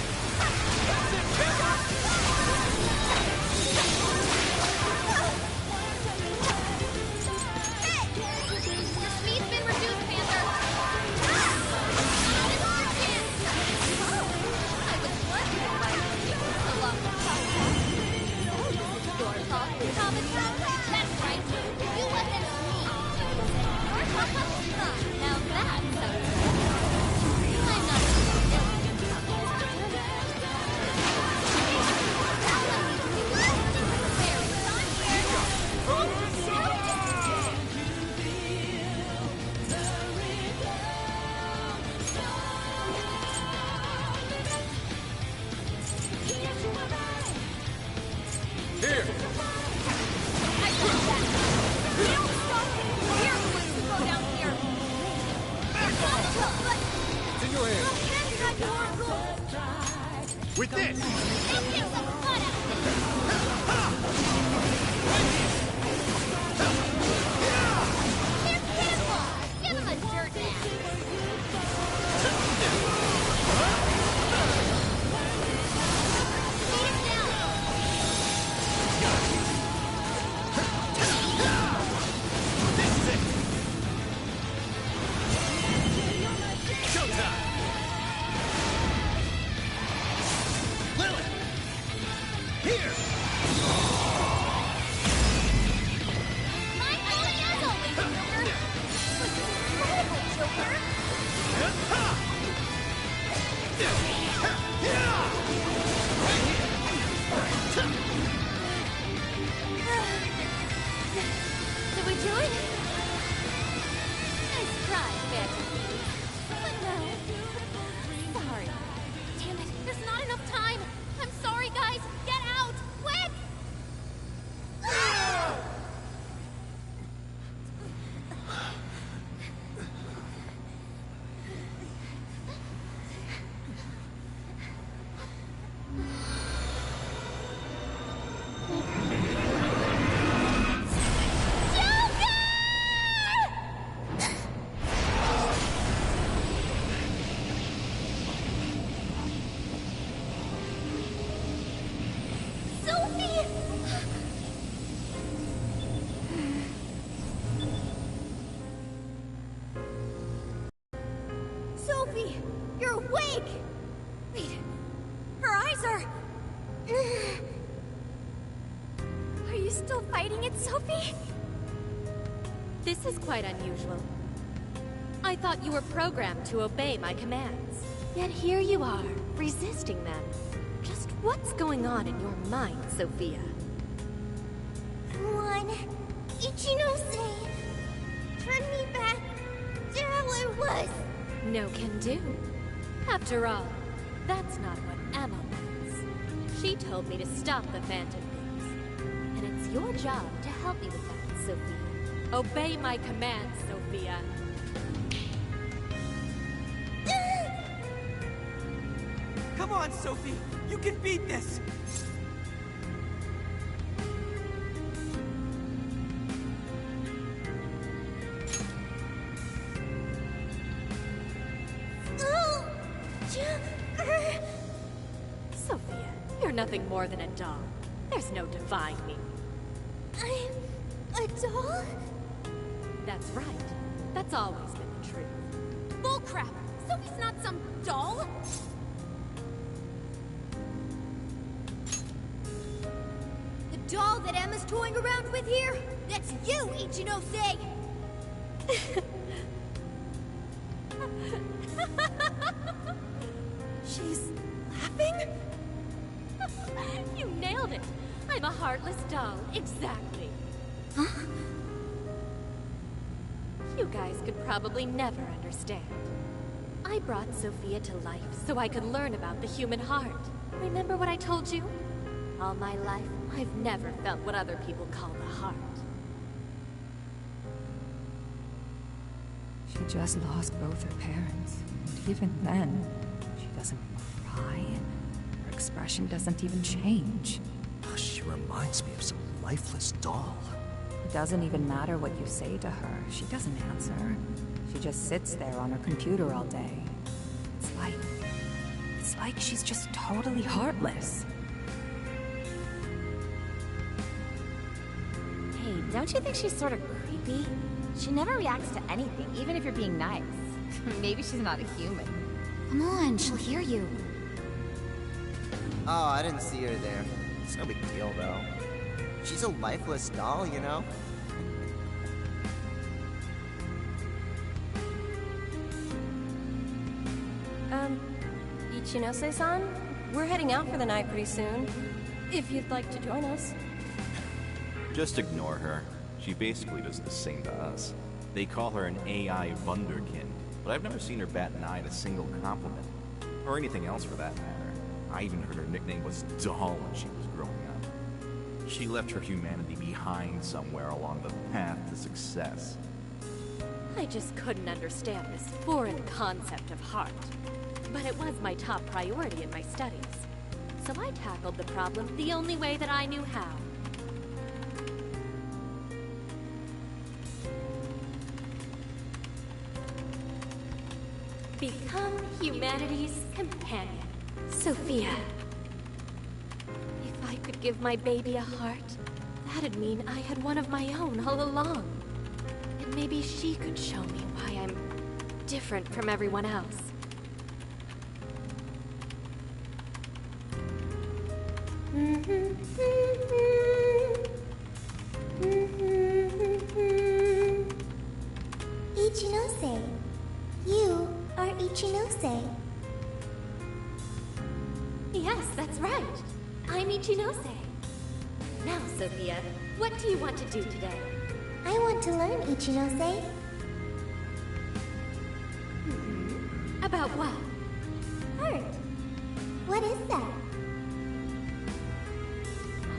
S1: Hey! Your speed's been reduced, Panther! I was wondering why you were so long to talk. Your fault, Thomas. That's right. You wasn't me. Your fault. Now that sounds good. I'm not
S4: Here! It's in your hands.
S11: With this!
S1: Give him a dirt nap. Beat him down.
S11: This is it! Showtime! Lilith! Here!
S1: My calling as always, Joker. Incredible, Joker.
S10: Did we do it? Nice try, Fantasy. But no. Sorry.
S1: Damn it, there's not enough time. I'm sorry, guys. Get out, quick! Sophie! Sophie, you're awake! Wait, her eyes are... Are you still fighting it, Sophie?
S10: This is quite unusual. I thought you were programmed to obey my commands. Yet here you are, resisting them. Just what's going on in your mind, Sophia?
S1: One, Ichinose, turn me back to how I was.
S10: No can do. After all, that's not what Emma wants. She told me to stop the Phantom Things. And it's your job to help me with that, Sophia. Obey my commands, Sophia.
S9: Come on, Sophie! You can beat this!
S10: Sophia, you're nothing more than a doll. There's no defying me.
S1: I'm a doll?
S10: That's right. That's always been the truth.
S1: Bullcrap! Sophie's not some doll! doll that Emma's toying around with here? That's you, Ichinose!
S10: She's laughing? You nailed it! I'm a heartless doll, exactly. Huh? You guys could probably never understand. I brought Sophia to life so I could learn about the human heart. Remember what I told you? All my life, I've never felt what other people call the heart.
S12: She just lost both her parents. And even then, she doesn't cry. Her expression doesn't even change.
S11: She reminds me of some lifeless doll.
S12: It doesn't even matter what you say to her. She doesn't answer. She just sits there on her computer all day. It's like she's just totally heartless.
S3: Hey, don't you think she's sort of creepy? She never reacts to anything, even if you're being nice. Maybe she's not a human.
S1: Come on, she'll hear you.
S13: Oh, I didn't see her there. It's no big deal, though. She's a lifeless doll, you know?
S14: Ichinose-san, we're heading out for the night pretty soon. If you'd like to join us.
S15: Just ignore her. She basically does the same to us. They call her an AI Wunderkind, but I've never seen her bat an eye at a single compliment. Or anything else for that matter. I even heard her nickname was Doll when she was growing up. She left her humanity behind somewhere along the path to success.
S10: I just couldn't understand this foreign concept of heart. But it was my top priority in my studies. So I tackled the problem the only way that I knew how. Become humanity's companion, Sophia. If I could give my baby a heart, that'd mean I had one of my own all along. And maybe she could show me why I'm different from everyone else.
S7: Ichinose. You are Ichinose.
S10: Yes, that's right. I'm Ichinose. Now, Sophia, what do you want to do today?
S7: I want to learn, Ichinose.
S10: About what?
S7: Heart. What is that?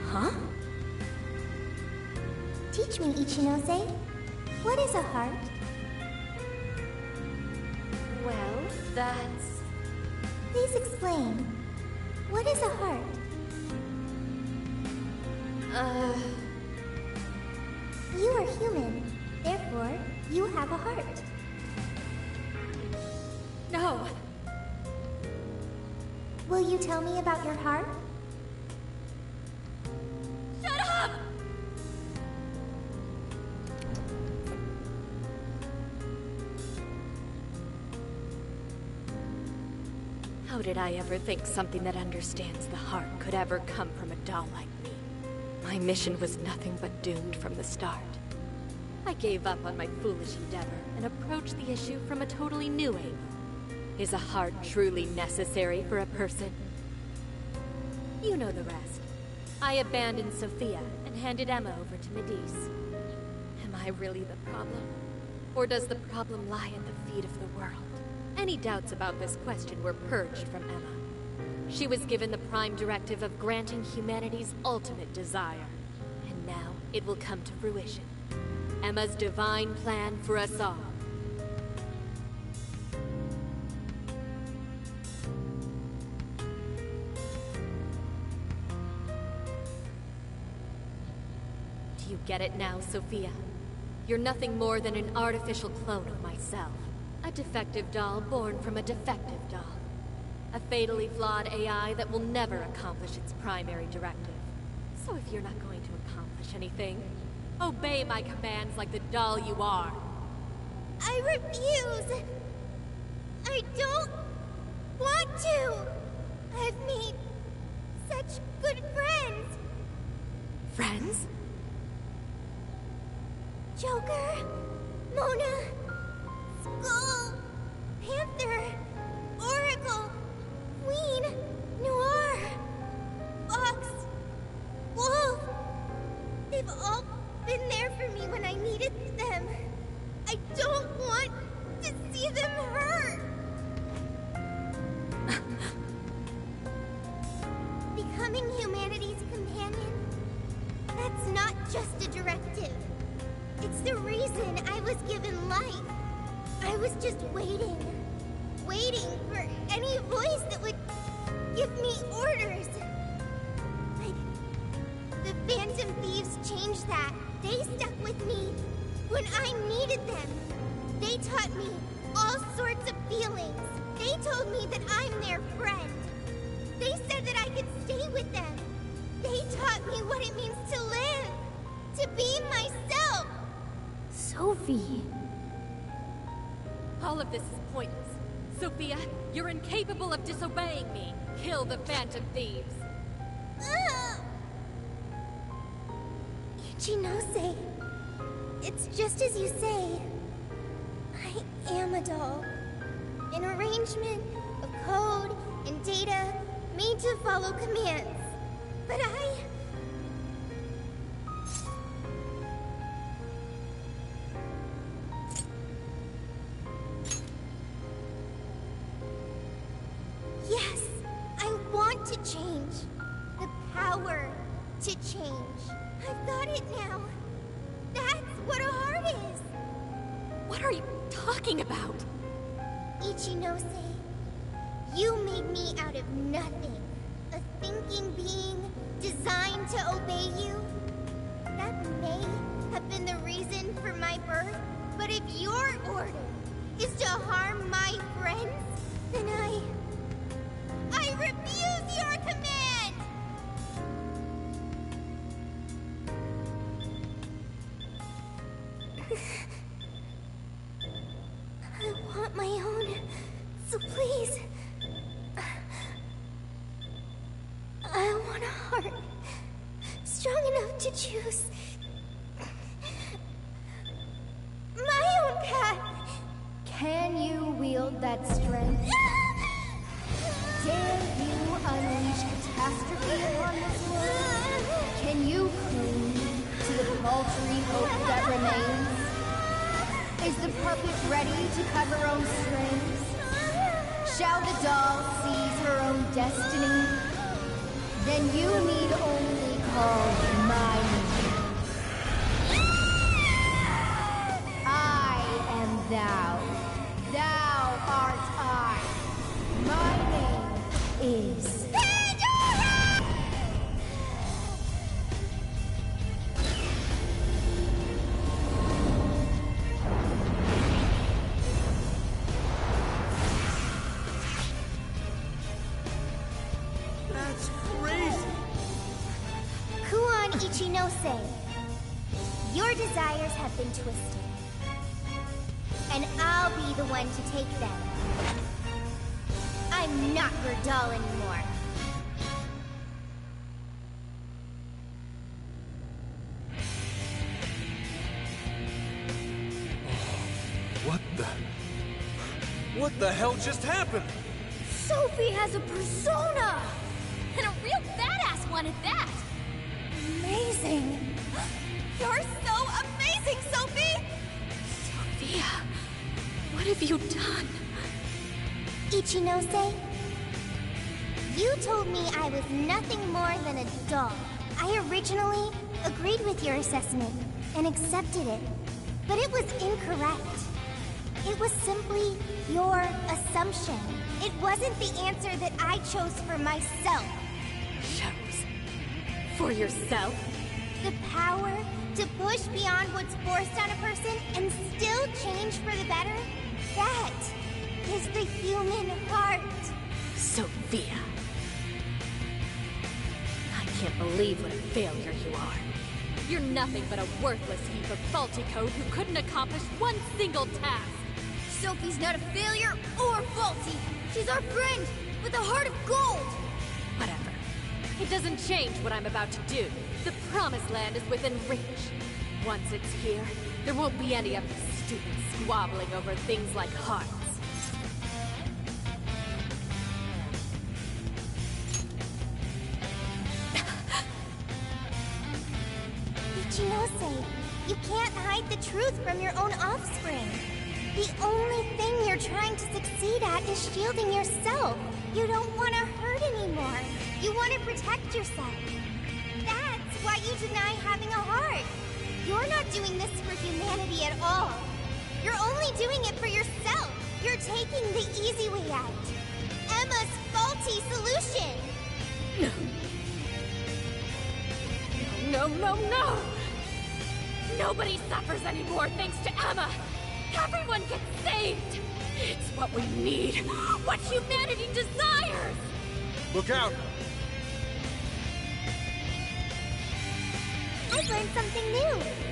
S10: Huh?
S7: Teach me, Ichinose. What is a heart?
S10: Well, that's...
S7: Please explain. What is a heart? You are human. Therefore, you have a heart.
S10: No.
S7: Will you tell me about your heart?
S10: Shut up! How did I ever think something that understands the heart could ever come from a doll like me? My mission was nothing but doomed from the start. I gave up on my foolish endeavor and approached the issue from a totally new angle. Is a heart truly necessary for a person? You know the rest. I abandoned Sophia and handed Emma over to Medice. Am I really the problem? Or does the problem lie at the feet of the world? Any doubts about this question were purged from Emma. She was given the prime directive of granting humanity's ultimate desire. And now it will come to fruition. Emma's divine plan for us all. Do you get it now, Sophia? You're nothing more than an artificial clone of myself. A defective doll born from a defective doll. A fatally flawed AI that will never accomplish its primary directive. So if you're not going to accomplish anything, obey my commands like the doll you are.
S1: I refuse! I don't want to! I've made such good friends!
S10: Friends?
S1: just a directive. It's the reason I was given life. I was just waiting for any voice that would give me orders. But the Phantom Thieves changed that. They stuck with me when I needed them. They taught me all sorts of feelings. They told me that I'm their friend. They said that I could stay with them. They taught me what it means to live, to be myself.
S10: Sophie. All of this is pointless. Sophia, you're incapable of disobeying me. Kill the Phantom Thieves.
S1: Ichinose, it's just as you say. I am a doll. An arrangement of code and data made to follow commands. But yes, I want to change. The power to change. I've got it now. That's what a heart is.
S10: What are you talking about?
S1: Ichinose, you made me out of nothing. A thinking being designed to obey you. That may have been the reason for my birth, but if your order is to harm my friends, then I refuse your command! I want my own, so please. I want a heart strong enough to choose my own path.
S16: Can you wield that strength? Dare you unleash catastrophe upon this world? Can you cling to the paltry hope that remains? Is the puppet ready to cut her own strings? Shall the doll seize her own destiny? Then you need only call my name. I am thou. Thou art I. My name is Pandora!
S11: That's crazy!
S1: Kuon Ichinose, your desires have been twisted. And I'll be the one to take them. I'm not your doll anymore.
S4: What the hell just happened?
S1: Sophie has a persona!
S10: And a real badass one at that!
S1: Amazing! You're so amazing, Sophie!
S10: Sophia, what have you done?
S1: Ichinose, you told me I was nothing more than a doll. I originally agreed with your assessment and accepted it, but it was incorrect. It was simply your assumption. It wasn't the answer that I chose for myself.
S10: Chose? For yourself?
S1: The power to push beyond what's forced on a person and still change for the better? That is the human heart.
S10: Sophia. I can't believe what a failure you are. You're nothing but a worthless heap of faulty code who couldn't accomplish one single task.
S1: Sophie's not a failure or faulty. She's our friend with a heart of gold.
S10: Whatever. It doesn't change what I'm about to do. The Promised Land is within reach. Once it's here, there won't be any of this stupid squabbling over things like hearts.
S1: Ichinose, you can't hide the truth from your own offspring. The only thing you're trying to succeed at is shielding yourself. You don't want to hurt anymore. You want to protect yourself. That's why you deny having a heart. You're not doing this for humanity at all. You're only doing it for yourself. You're taking the easy way out. Emma's faulty solution.
S10: No, no, no! Nobody suffers anymore thanks to Emma! Everyone gets saved! It's what we need! What humanity desires!
S4: Look out!
S1: I've learned something new.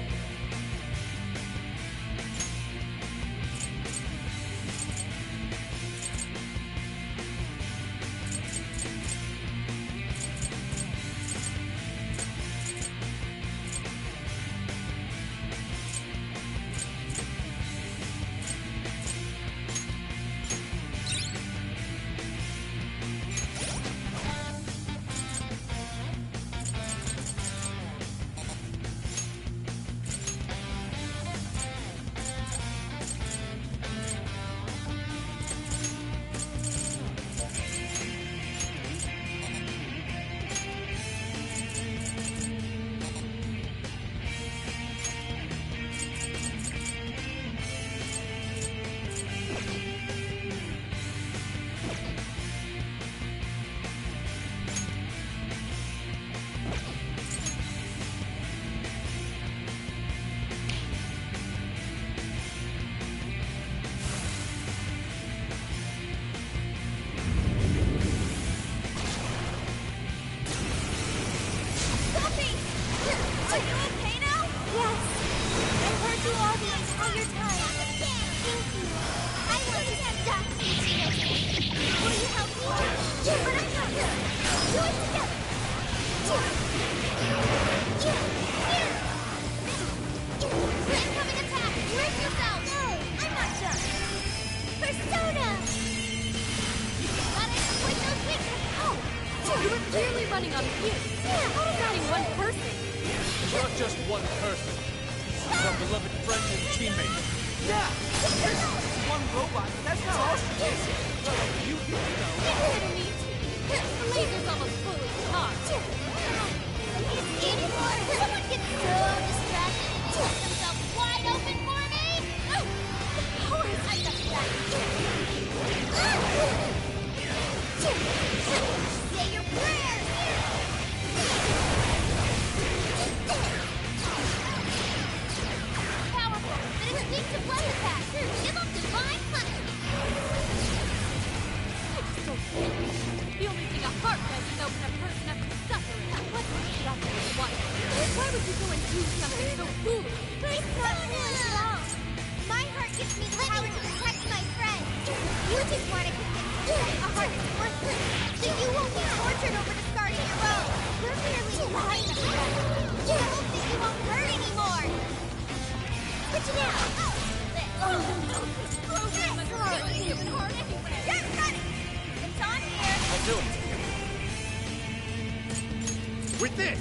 S11: With this!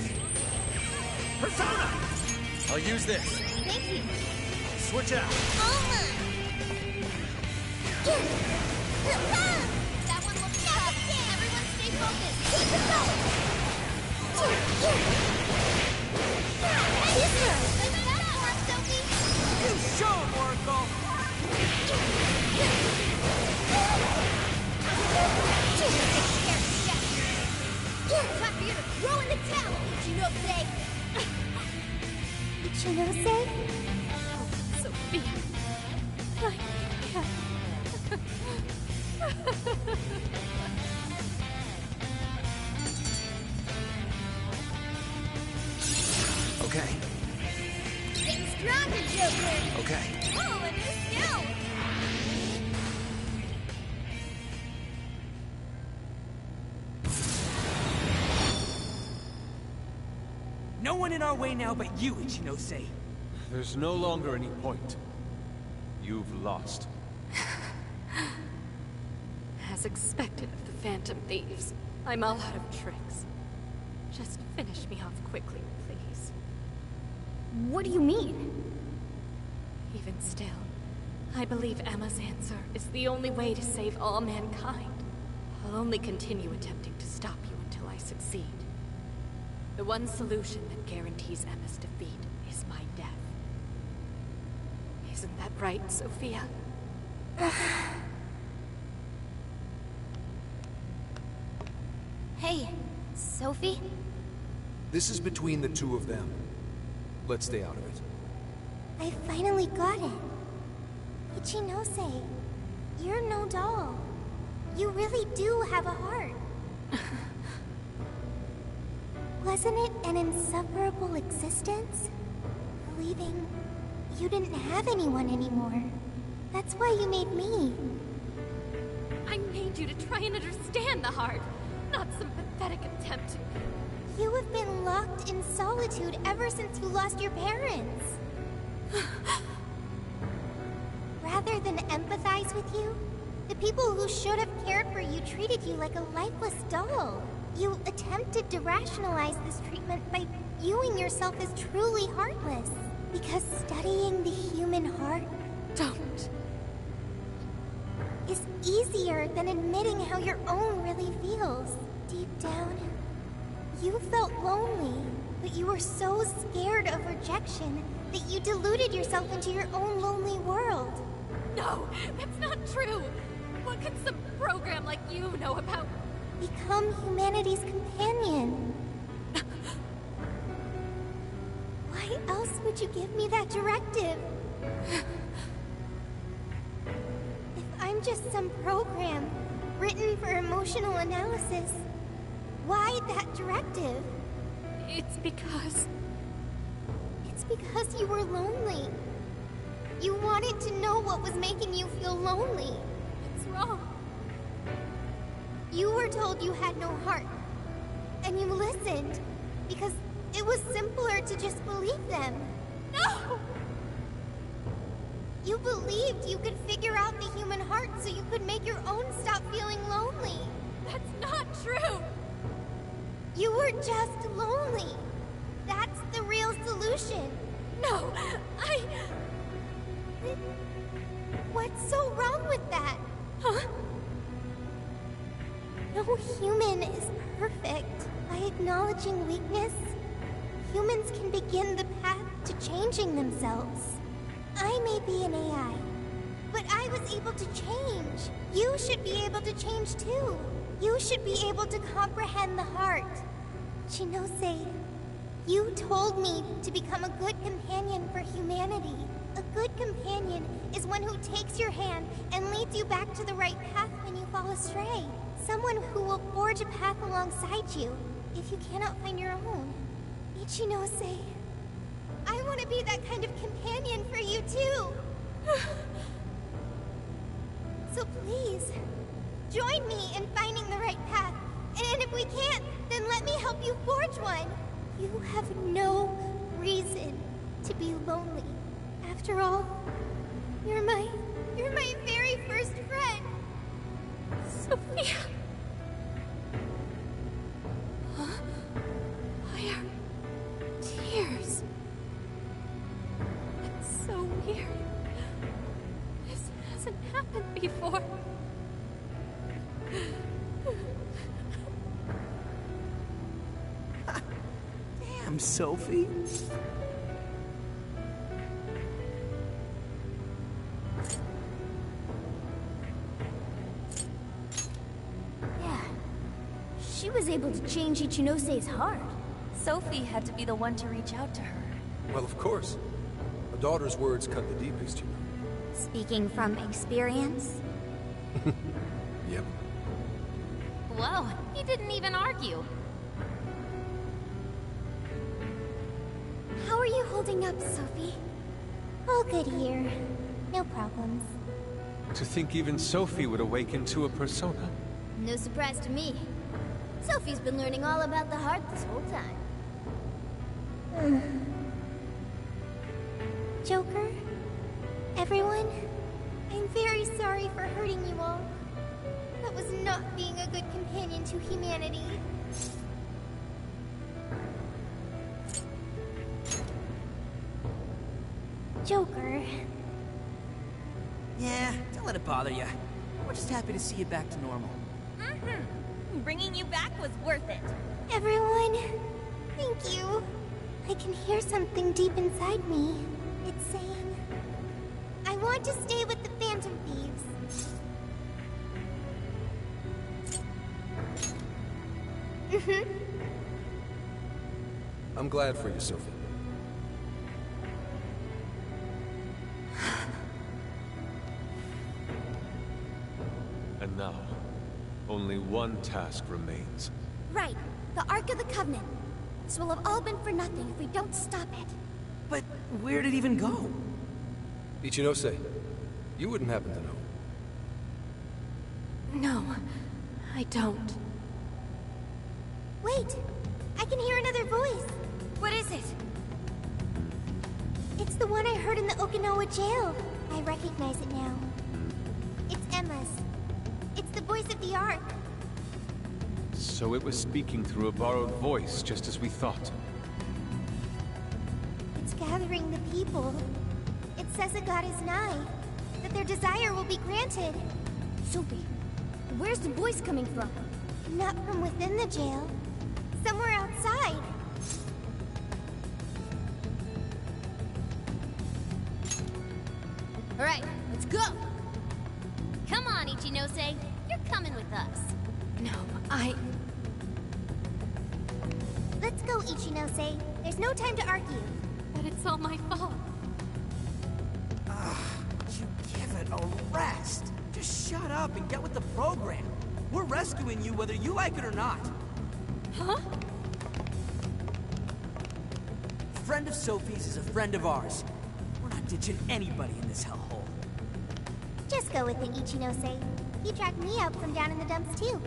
S11: Persona! I'll use this.
S1: Thank you.
S11: Switch out.
S1: That one looks tough. Everyone stay focused. Keep it going. Hey, is that for us, Sophie?
S9: You show him, Oracle!
S1: Time for you to throw in the towel, Ichinose!
S7: Ichinose?
S10: Oh, Sophia. I
S4: Okay.
S1: Getting stronger, Joker!
S4: Okay.
S1: Oh, a new skill!
S9: No one in our way now but you, Ichinose.
S2: There's no longer any point. You've lost.
S10: As expected of the Phantom Thieves, I'm all out of tricks. Just finish me off quickly, please.
S3: What do you mean?
S10: Even still, I believe Emma's answer is the only way to save all mankind. I'll only continue attempting to stop you until I succeed. The one solution that guarantees Emma's defeat is my death. Isn't that right, Sophia?
S1: Hey, Sophie?
S4: This is between the two of them. Let's stay out of it.
S7: I finally got it. Ichinose, you're no doll. You really do have a heart. Wasn't it an insufferable existence? Believing you didn't have anyone anymore. That's why you made me.
S10: I made you to try and understand the heart, not some pathetic attempt to...
S7: You have been locked in solitude ever since you lost your parents. Rather than empathize with you, the people who should have cared for you treated you like a lifeless doll. You attempted to rationalize this treatment by viewing yourself as truly heartless. Because studying the human heart...
S10: Don't.
S7: ...is easier than admitting how your own really feels. Deep down, you felt lonely, but you were so scared of rejection that you deluded yourself into your own lonely world.
S10: No, that's not true. What can some program like you know about...
S7: Become humanity's companion. Why else would you give me that directive? If I'm just some program written for emotional analysis, why that directive?
S10: It's because
S7: you were lonely. You wanted to know what was making you feel lonely.
S10: It's wrong.
S7: You were told you had no heart, and you listened because it was simpler to just believe them.
S10: No!
S7: You believed you could figure out the human heart so you could make your own stop feeling lonely.
S10: That's not true!
S7: You were just lonely. That's the real solution.
S10: No,
S7: What's so wrong with that? Huh? No human is perfect. By acknowledging weakness, humans can begin the path to changing themselves. I may be an AI, but I was able to change. You should be able to change too. You should be able to comprehend the heart. Chinose, you told me to become a good companion for humanity. A good companion is one who takes your hand and leads you back to the right path when you fall astray. Someone who will forge a path alongside you if you cannot find your own. Ichinose, I want to be that kind of companion for you too. So please, join me in finding the right path. And if we can't, then let me help you forge one. You have no reason to be lonely. After all, you're my very first friend.
S10: Sophia. Huh? Why are tears? It's so weird. This hasn't happened before.
S9: Damn, Sophie.
S1: Yeah. She was able to change Ichinose's heart. Sophie had to be the one to reach out to her.
S4: Well, of course. A daughter's words cut the deepest, you know.
S3: Speaking from experience?
S4: Yep.
S10: Whoa, he didn't even argue.
S7: How are you holding up, Sophie? All good here. No problems.
S2: To think even Sophie would awaken to a persona.
S1: No surprise to me. Sophie's been learning all about the heart this whole time.
S7: Joker? Everyone? I'm very sorry for hurting you all. That was not being a good companion to humanity. Joker.
S9: Yeah, don't let it bother you. We're just happy to see you back to normal.
S1: Bringing you back was worth it.
S7: Everyone, Thank you. I can hear something deep inside me. It's saying, I want to stay with the Phantom Thieves.
S4: I'm glad for you, Sophie.
S2: And now, only one task remains.
S3: Right, the Ark of the Covenant. This will have all been for nothing if we don't stop it.
S9: But where'd it even go?
S4: Ichinose, you wouldn't happen to know.
S10: No, I don't.
S7: Wait, I can hear another voice.
S3: What is it?
S7: It's the one I heard in the Okinawa jail. I recognize it now. It's Emma's. It's the voice of the Ark.
S2: So it was speaking through a borrowed voice, just as we thought.
S7: It's gathering the people. It says a god is nigh, that their desire will be granted.
S3: Sophie, where's the voice coming from?
S7: Not from within the jail. Somewhere outside.
S1: All right, let's go. Come on, Ichinose. You're coming with us.
S10: No,
S7: Let's go, Ichinose. There's no time to argue.
S10: But it's all my fault.
S9: You give it a rest. Just shut up and get with the program. We're rescuing you whether you like it or not.
S10: Huh?
S9: A friend of Sophie's is a friend of ours. We're not ditching anybody in this hellhole.
S7: Just go with it, Ichinose. He tracked me up from down in the dumps, too.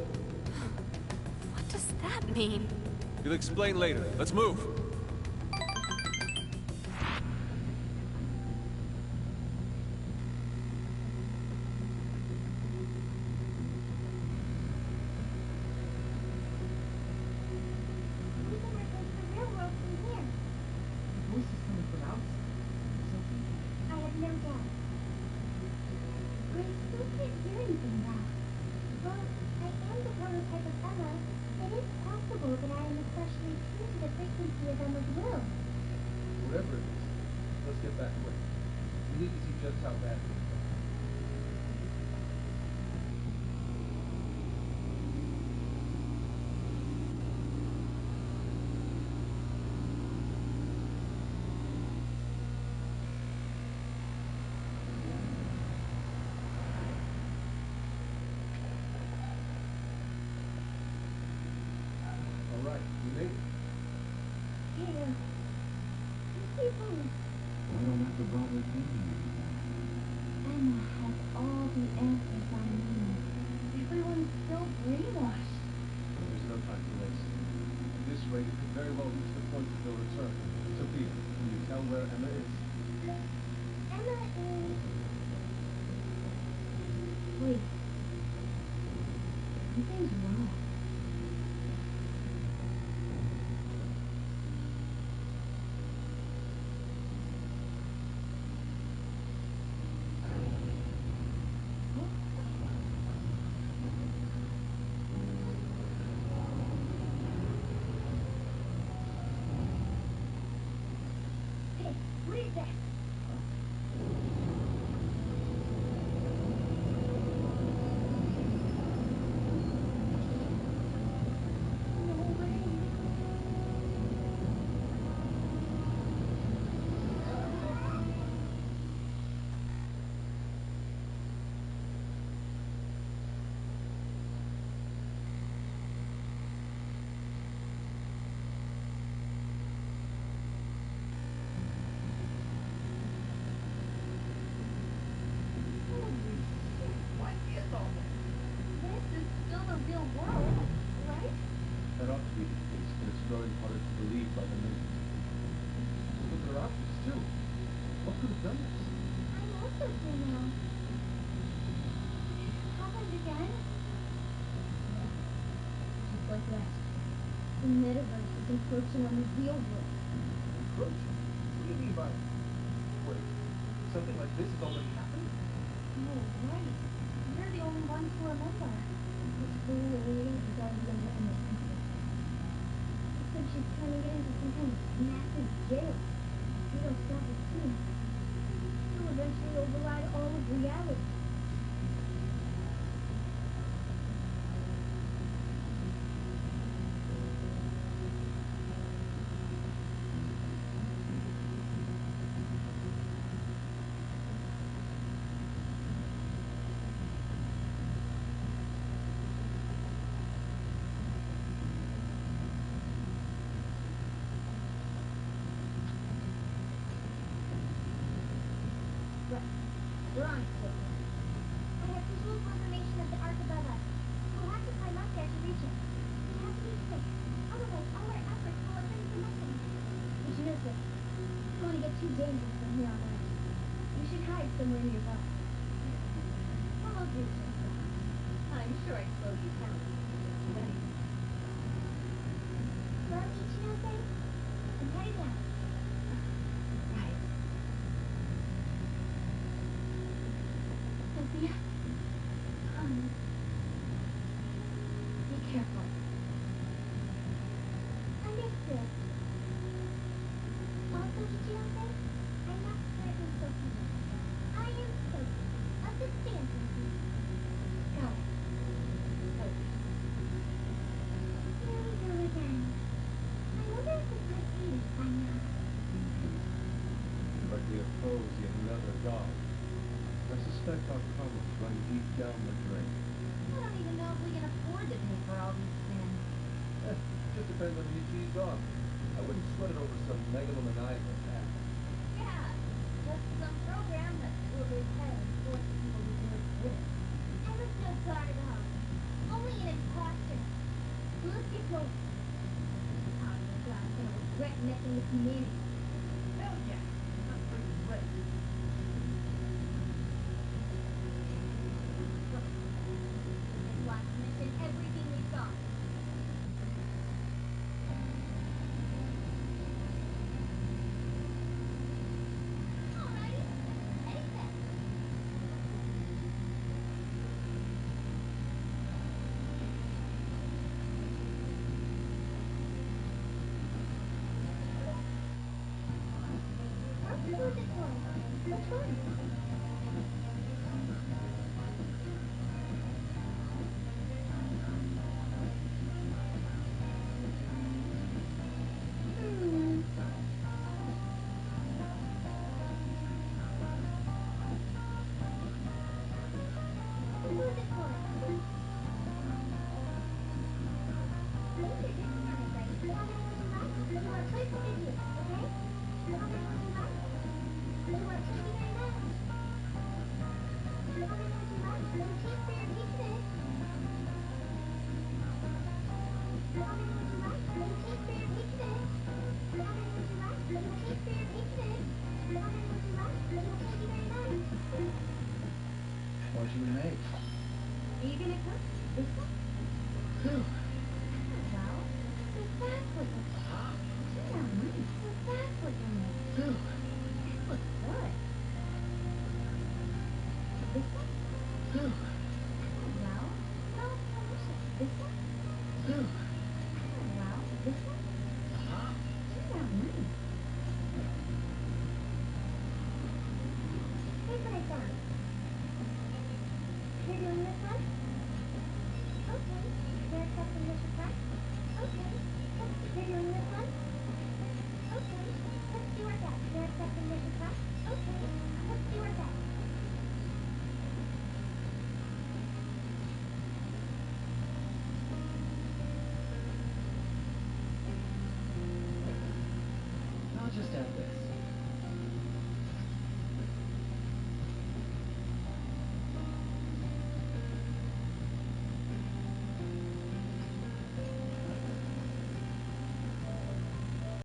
S10: What does that mean?
S2: You'll explain later. Let's move.
S17: Whatever it is, let's get back quick. We need to see just how bad it is. All right, you made it.
S18: I don't have to bother thinking anymore. Emma has all the answers I need. Everyone's still brainwashed.
S17: There's no time to waste. At this rate, it could very well reach the point of no return. Sophia, can you tell where Emma is?
S18: Emma is... Wait. Something's wrong. What is that?
S17: That ought to be the case, but it's growing harder to believe by the minute. But there are options too. What could have done this?
S18: I'm also criminal. Happened again? Just like last year. The metaverse is encroaching on the real world.
S17: Encroaching? What do you mean by... Wait, something like this has already happened?
S18: No, right. You're the only ones who remember. This whole area is already under Emma's control. It's a she's turning it into some kind of massive jail. If we don't stop it soon, she'll eventually override all of reality. We're on it, Sophie. I have visual confirmation of the arc above us. We'll have to climb up there to reach it. We have to be quick. Otherwise, all our efforts will have been for nothing. Did you know this? It's going to get too dangerous from here on out. You should hide somewhere nearby. Follow this, I'm sure I slowed you down. Well, Ichinose, I'm heading down. Right. Sophia, be careful. Understood. Also, Ichinose, I'm not threatening Sophia. I am Sophie, of the Phantom Group. Got it. Sophie. Here we go again. I wonder if it's my feet by now.
S17: But we oppose yet another god. I suspect our problems run deep down the drain.
S16: I don't even know if we can afford to pay for all these sins.
S17: Just depends on who you tease off. I wouldn't sweat it over some megalomaniacal act.
S16: Yeah, just some program that will repay and force people to do it with. Emma's no guard at all. Only an imposter. So let's get going. Oh my god, I'm gonna regret messing with humanity. Hell yeah, I'm pretty ready. This last mission, everything we've got. Alrighty, heading back. Who's it for? Which one?
S17: What you make?
S16: Are you gonna cook? This one?
S17: Whew.
S16: Well, so that's what you're So that's what you're making. This looks good. This one? Well, well, delicious. This one? Well, this one?